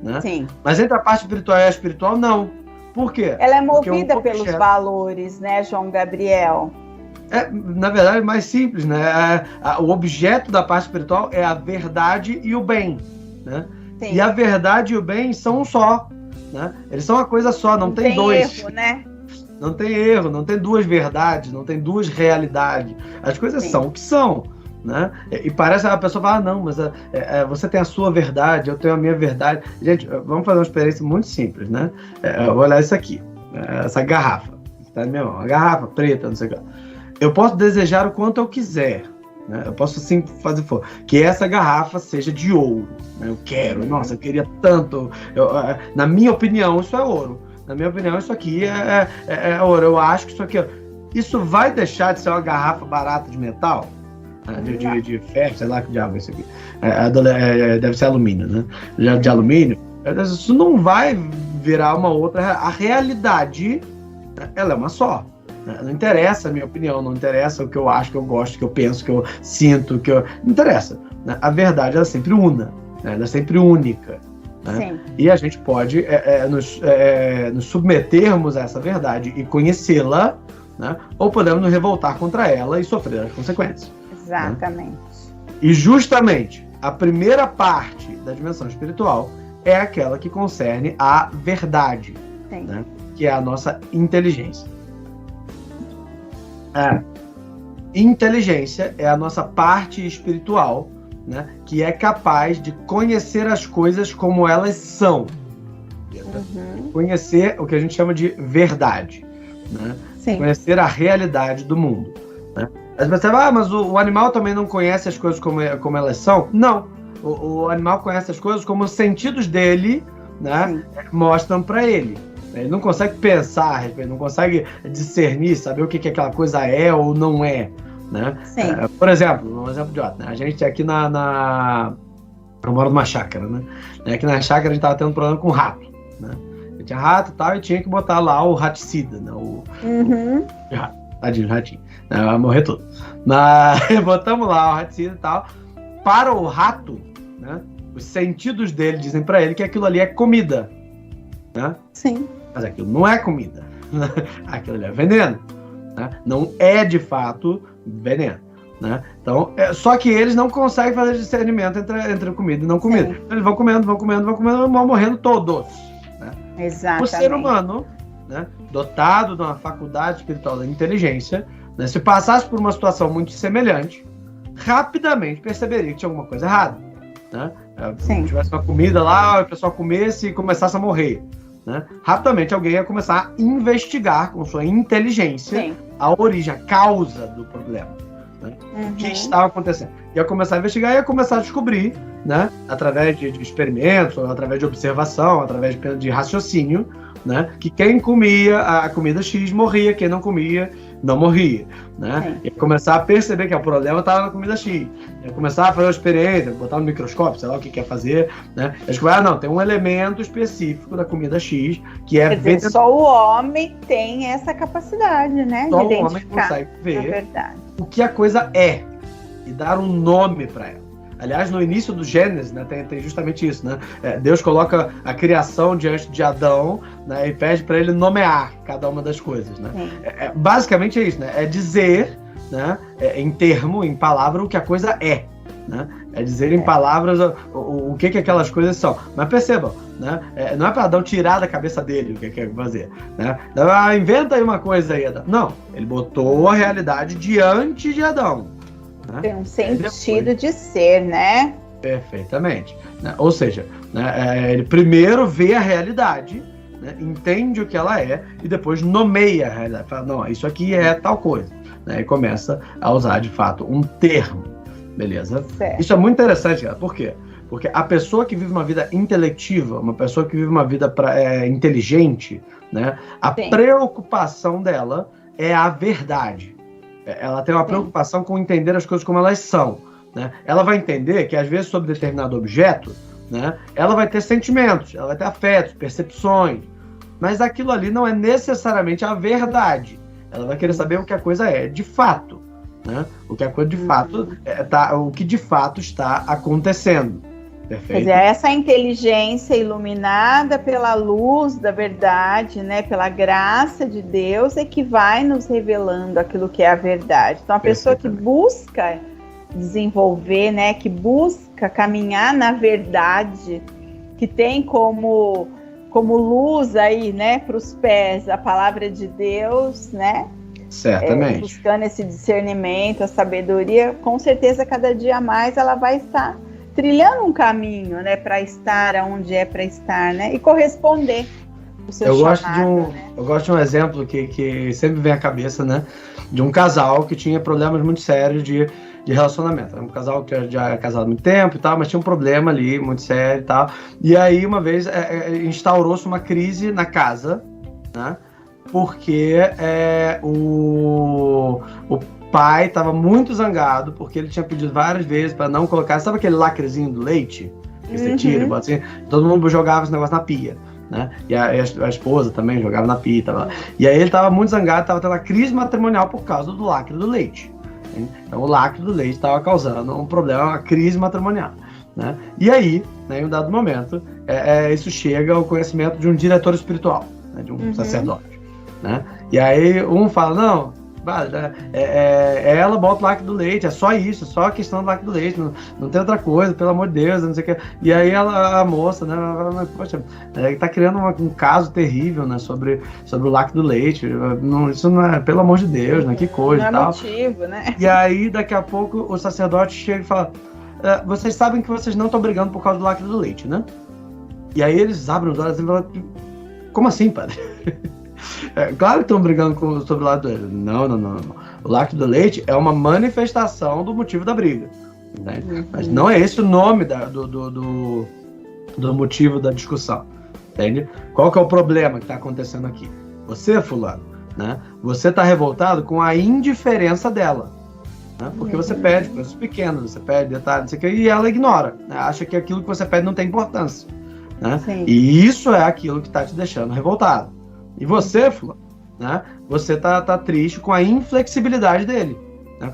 Né? Sim. Mas entre a parte espiritual e a espiritual, não. Por quê? Ela é movida pelos valores, né, João Gabriel? Na verdade, é mais simples, né? O objeto da parte espiritual é a verdade e o bem, né? Sim. E a verdade e o bem são um só, né? Eles são uma coisa só, não tem dois. Erro, né? Não tem erro, não tem duas verdades, não tem duas realidades. As coisas são o que são. Né? E parece a pessoa fala, não, mas você tem a sua verdade, eu tenho a minha verdade. Gente, vamos fazer uma experiência muito simples, né? Eu vou olhar isso aqui, essa garrafa. tá na minha mão, uma garrafa preta, não sei o que. Eu posso desejar o quanto eu quiser, né? Eu posso sim fazer que essa garrafa seja de ouro, né? Eu quero, nossa, eu queria tanto. Na minha opinião, isso é ouro. Na minha opinião, isso aqui é ouro. Eu acho que isso aqui... Isso vai deixar de ser uma garrafa barata de metal? De ferro, sei lá que diabo é isso aqui. Deve ser alumínio, né? De alumínio. Isso não vai virar uma outra... A realidade, ela é uma só. Não interessa a minha opinião, não interessa o que eu acho, que eu gosto, que eu penso, que eu sinto, não interessa. A verdade, ela é sempre una, né? Ela é sempre única. Né? E a gente pode nos submetermos a essa verdade e conhecê-la, né? Ou podemos nos revoltar contra ela e sofrer as consequências. Exatamente. Né? E justamente a primeira parte da dimensão espiritual é aquela que concerne a verdade, né? Que é a nossa inteligência. A inteligência é a nossa parte espiritual, né, que é capaz de conhecer as coisas como elas são. Conhecer o que a gente chama de verdade. Né? Conhecer a realidade do mundo. Né? Aí você vai, mas o animal também não conhece as coisas como elas são? Não. O animal conhece as coisas como os sentidos dele, né, mostram para ele. Ele não consegue pensar, ele não consegue discernir, saber o que aquela coisa é ou não é, né? Por exemplo, um exemplo idiota, né? A gente aqui eu moro numa chácara, né? Aqui na chácara a gente tava tendo problema com rato, né? Tinha rato e tal, e tinha que botar lá o raticida, né? Tadinho, ratinho, né? Vai morrer tudo. Botamos lá o raticida e tal. Para o rato, né? Os sentidos dele dizem para ele que aquilo ali é comida, né? Mas aquilo não é comida. Aquilo ali é veneno. Né? Não é, de fato, veneno. Né? Então, só que eles não conseguem fazer discernimento entre comida e não comida. Então, eles vão comendo, vão morrendo todos. Né? Exatamente. O ser humano, né, dotado de uma faculdade espiritual da inteligência, né, se passasse por uma situação muito semelhante, rapidamente perceberia que tinha alguma coisa errada. Né? Se tivesse uma comida lá, o pessoal comesse e começasse a morrer. Né? Rapidamente alguém ia começar a investigar com sua inteligência a origem, a causa do problema, né? O que estava acontecendo. Ia começar a investigar e ia começar a descobrir, né? Através de experimentos, através de observação, através de raciocínio, né? Que quem comia a comida X morria, quem não comia não morria, né? Ia começar a perceber que o problema estava na comida X. Ia começar a fazer uma experiência, botar no microscópio, sei lá o que quer fazer, né? Não, tem um elemento específico da comida X que é... Quer dizer, só o homem tem essa capacidade, né? Só de o homem consegue ver o que a coisa é e dar um nome para ela. Aliás, no início do Gênesis, né, tem justamente isso, né? Deus coloca a criação diante de Adão, né, e pede para ele nomear cada uma das coisas, né? Basicamente é isso, né? É dizer, né, em termo, em palavra, o que a coisa é, né? É dizer em palavras o que aquelas coisas são. Mas percebam, né? Não é para Adão tirar da cabeça dele o que quer fazer, né? Inventa aí uma coisa aí, Adão. Não, ele botou a realidade diante de Adão. Né? Tem um sentido de ser, né? Perfeitamente. Né? Ou seja, né, ele primeiro vê a realidade, né, entende o que ela é e depois nomeia a realidade. Fala, não, isso aqui é tal coisa. Né, e começa a usar, de fato, um termo. Beleza? Certo. Isso é muito interessante, cara. Por quê? Porque a pessoa que vive uma vida intelectiva, uma pessoa que vive uma vida inteligente, né, a preocupação dela é a verdade. Ela tem uma preocupação com entender as coisas como elas são. Né? Ela vai entender que, às vezes, sobre determinado objeto, né, ela vai ter sentimentos, ela vai ter afetos, percepções, mas aquilo ali não é necessariamente a verdade. Ela vai querer saber o que a coisa é de fato. Né? O que a coisa de fato o que de fato está acontecendo. Perfeito? Quer dizer, essa inteligência iluminada pela luz da verdade, né, pela graça de Deus, é que vai nos revelando aquilo que é a verdade. Então, a pessoa que busca desenvolver, né, que busca caminhar na verdade, que tem como luz aí, né, para os pés a palavra de Deus, né? Certamente. Buscando esse discernimento, a sabedoria, com certeza cada dia mais ela vai estar trilhando um caminho, né, para estar onde é para estar, né, e corresponder o seu Eu chamado, gosto de um exemplo que sempre vem à cabeça, né? De um casal que tinha problemas muito sérios de relacionamento. Era um casal que já era casado há muito tempo e tal, mas tinha um problema ali muito sério e tal. E aí, uma vez, instaurou-se uma crise na casa, né? Porque o pai estava muito zangado, porque ele tinha pedido várias vezes para não colocar... Sabe aquele lacrezinho do leite? Que você tira, bota assim? Todo mundo jogava esse negócio na pia. Né? E a esposa também jogava na pia. E aí ele estava muito zangado, estava tendo uma crise matrimonial por causa do lacre do leite. Né? Então o lacre do leite estava causando um problema, uma crise matrimonial. Né? E aí, né, em um dado momento, isso chega ao conhecimento de um diretor espiritual, né, de um sacerdote. Né? E aí um fala, não... ela bota o lacre do leite, é só isso, só a questão do lacre do leite, não tem outra coisa, pelo amor de Deus, não sei o que. E aí a moça, né, poxa, tá criando um caso terrível, né, sobre o lacre do leite, isso não é, pelo amor de Deus, né, que coisa não e tal. Motivo, né? E aí daqui a pouco o sacerdote chega e fala, vocês sabem que vocês não estão brigando por causa do lacre do leite, né? E aí eles abrem os olhos e falam, como assim, padre? Claro que estão brigando sobre o lado dele. Não. O lacre do leite é uma manifestação do motivo da briga. Né? Mas não é esse o nome do motivo da discussão. Entende? Qual que é o problema que está acontecendo aqui? Você, fulano, né? Você está revoltado com a indiferença dela. Né? Porque você pede coisas pequenas, você pede detalhes, não sei o que, e ela ignora. Né? Acha que aquilo que você pede não tem importância. Né? E isso é aquilo que está te deixando revoltado. E você, fulano, né? Você tá triste com a inflexibilidade dele, né?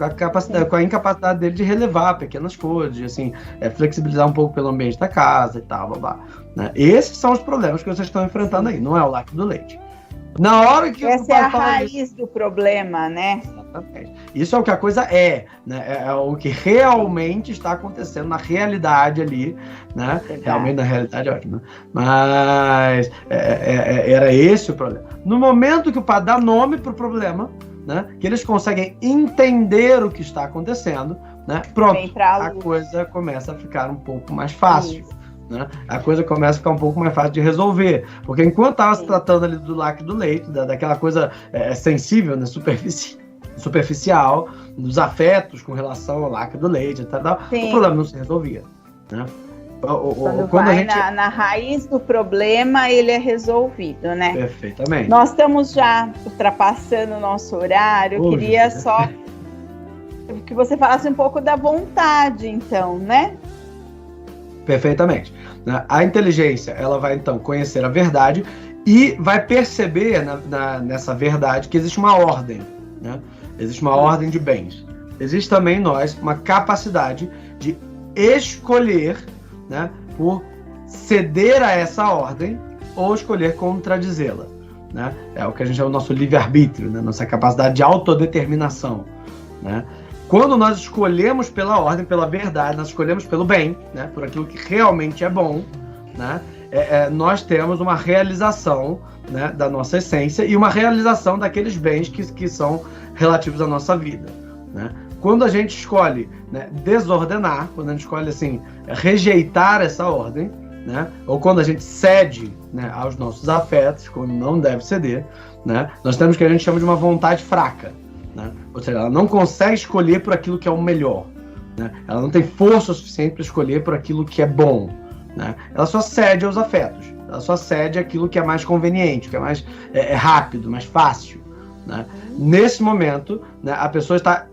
Com a incapacidade dele de relevar pequenas coisas, de, assim, flexibilizar um pouco pelo ambiente da casa e tal, né? Esses são os problemas que vocês estão enfrentando aí, não é o lacre do leite. Na hora que essa é a raiz do problema, né? Exatamente. Isso é o que a coisa é, né? É o que realmente está acontecendo na realidade ali, né? Realmente na realidade é ótimo, né? Mas era esse o problema. No momento que o padre dá nome para o problema, né? Que eles conseguem entender o que está acontecendo, né? Pronto, a coisa começa a ficar um pouco mais fácil. Né? A coisa começa a ficar um pouco mais fácil de resolver, porque enquanto estava se tratando ali do lacre do leite, daquela coisa sensível, né? superficial, dos afetos com relação ao lacre do leite, tal, o problema não se resolvia. Né? Quando a gente... na raiz do problema, ele é resolvido, né? Perfeitamente. Nós estamos já ultrapassando o nosso horário, eu queria só que você falasse um pouco da vontade, então, né? Perfeitamente. A inteligência, ela vai então conhecer a verdade e vai perceber nessa verdade que existe uma ordem, né? Existe uma ordem de bens. Existe também em nós uma capacidade de escolher, né, por ceder a essa ordem ou escolher contradizê-la, né? É o que a gente chama do nosso livre-arbítrio, né? Nossa capacidade de autodeterminação, né? Quando nós escolhemos pela ordem, pela verdade, nós escolhemos pelo bem, né, por aquilo que realmente é bom, né, nós temos uma realização, né, da nossa essência e uma realização daqueles bens que são relativos à nossa vida. Né. Quando a gente escolhe, né, desordenar, quando a gente escolhe assim, rejeitar essa ordem, né, ou quando a gente cede, né, aos nossos afetos, quando não deve ceder, né, nós temos o que a gente chama de uma vontade fraca. Né? Ou seja, ela não consegue escolher por aquilo que é o melhor, né? Ela não tem força suficiente para escolher por aquilo que é bom, né? Ela só cede aos afetos, ela só cede aquilo que é mais conveniente, que é mais rápido, mais fácil, né? Nesse momento, né, a pessoa está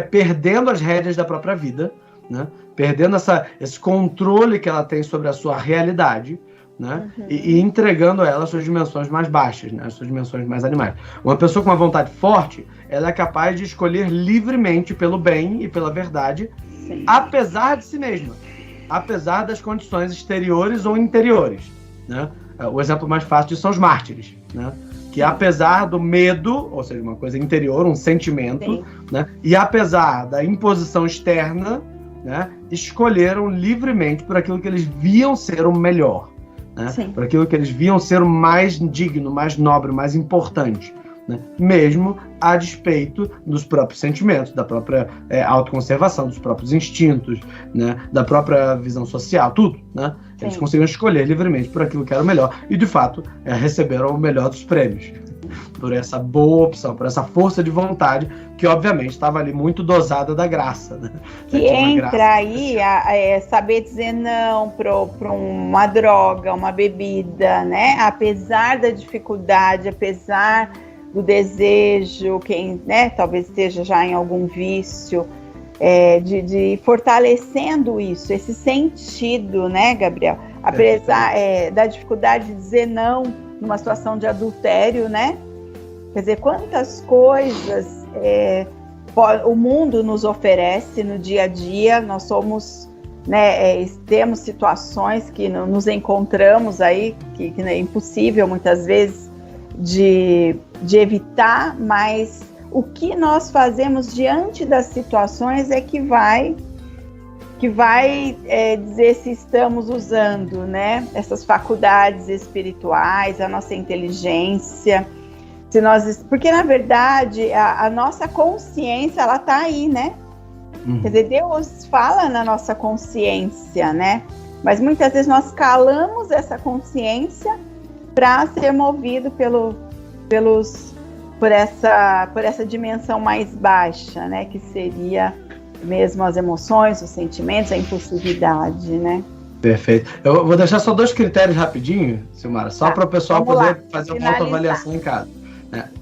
perdendo as rédeas da própria vida, né? Perdendo esse controle que ela tem sobre a sua realidade, né? E entregando a ela as suas dimensões mais baixas, né? As suas dimensões mais animais. Uma pessoa com uma vontade forte, ela é capaz de escolher livremente pelo bem e pela verdade, apesar de si mesma, apesar das condições exteriores ou interiores, né? O exemplo mais fácil disso são os mártires, né? Que apesar do medo, ou seja, uma coisa interior, um sentimento, né? E apesar da imposição externa, né? Escolheram livremente por aquilo que eles viam ser o melhor. Né? Por aquilo que eles viam ser o mais digno, mais nobre, mais importante. né? Mesmo a despeito dos próprios sentimentos, da própria autoconservação, dos próprios instintos, né? Da própria visão social, tudo, né? Eles Sim. conseguiram escolher livremente por aquilo que era o melhor e, de fato, receberam o melhor dos prêmios, por essa boa opção, por essa força de vontade que, obviamente, estava ali muito dosada da graça, né? Que Tinha uma entra graça aí saber dizer não para uma droga, uma bebida, né? Apesar da dificuldade, apesar do desejo, quem, né, talvez esteja já em algum vício, de ir fortalecendo isso, esse sentido, né, Gabriel? Apesar da dificuldade de dizer não numa situação de adultério, né? Quer dizer, quantas coisas o mundo nos oferece no dia a dia. Nós somos, né, temos situações que nos encontramos aí, que é impossível muitas vezes de evitar, mas o que nós fazemos diante das situações é que vai dizer se estamos usando, né, essas faculdades espirituais, a nossa inteligência, porque na verdade a nossa consciência, ela está aí, né? Quer dizer, Deus fala na nossa consciência, né? Mas muitas vezes nós calamos essa consciência para ser movido por essa dimensão mais baixa, né? Que seria mesmo as emoções, os sentimentos, a impulsividade, né? Perfeito. Eu vou deixar só 2 critérios rapidinho, Silmara, só para o pessoal poder fazer uma autoavaliação em casa.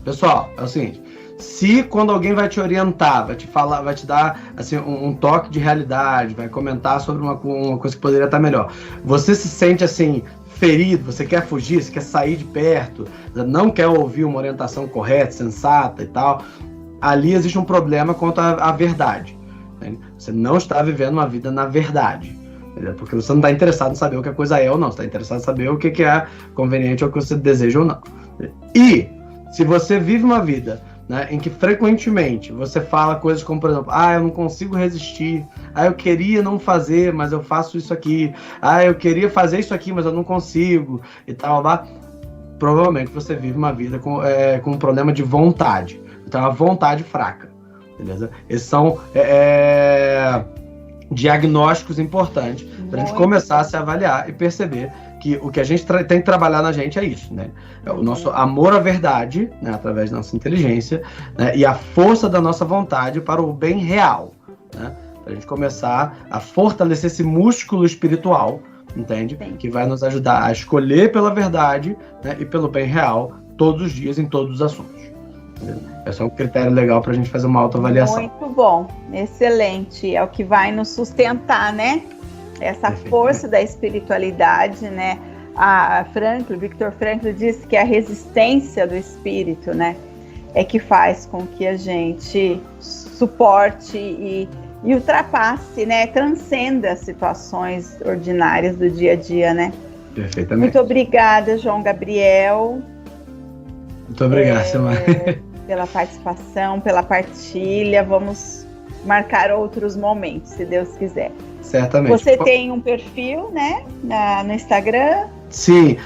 Pessoal, é o seguinte: se quando alguém vai te orientar, vai te falar, vai te dar assim, um toque de realidade, vai comentar sobre uma coisa que poderia estar melhor, você se sente assim ferido, você quer fugir, você quer sair de perto, não quer ouvir uma orientação correta, sensata e tal, ali existe um problema quanto à verdade. Entende? Você não está vivendo uma vida na verdade, entendeu? Porque você não está interessado em saber o que a coisa é ou não, você está interessado em saber o que é conveniente ou o que você deseja ou não. E se você vive uma vida, né, em que frequentemente você fala coisas como, por exemplo, eu não consigo resistir, eu queria não fazer, mas eu faço isso aqui, eu queria fazer isso aqui, mas eu não consigo, e tal, lá, provavelmente você vive uma vida com um problema de vontade, então é uma vontade fraca, beleza? Esses são diagnósticos importantes para a gente começar a se avaliar e perceber que o que a gente tem que trabalhar na gente é isso, né? É o nosso amor à verdade, né, através da nossa inteligência, né, e a força da nossa vontade para o bem real, né? Para a gente começar a fortalecer esse músculo espiritual, entende? Sim. Que vai nos ajudar a escolher pela verdade, né, e pelo bem real todos os dias, em todos os assuntos. Entendeu? Esse é um critério legal para a gente fazer uma autoavaliação. Muito bom, excelente. É o que vai nos sustentar, né? Essa força da espiritualidade, né? Victor Frankl disse que a resistência do espírito, né, é que faz com que a gente suporte e ultrapasse, né, transcenda as situações ordinárias do dia a dia, né? Perfeitamente. Muito obrigada, João Gabriel. Muito obrigado, Silmara. Pela participação, pela partilha. Vamos marcar outros momentos, se Deus quiser. Certamente. Você tem um perfil, né, no Instagram? Sim,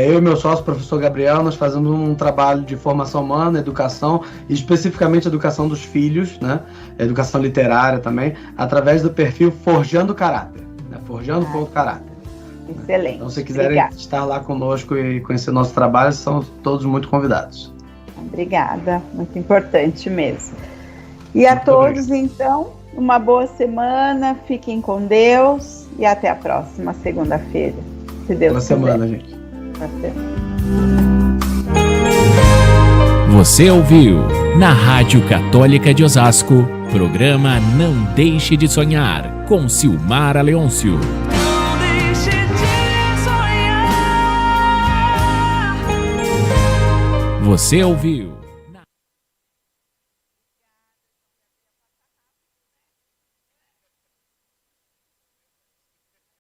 eu e meu sócio, professor Gabriel, nós fazemos um trabalho de formação humana, educação, e especificamente educação dos filhos, né, educação literária também, através do perfil Forjando Caráter, né, Forjando.caráter. Excelente. Então, se quiserem estar lá conosco e conhecer nosso trabalho, são todos muito convidados. Obrigada, muito importante mesmo. E a todos, então, uma boa semana, fiquem com Deus e até a próxima segunda-feira, se Deus quiser. Boa semana, gente. Você ouviu na Rádio Católica de Osasco, programa Não Deixe de Sonhar, com Silmara Leôncio. Não deixe de sonhar. Você ouviu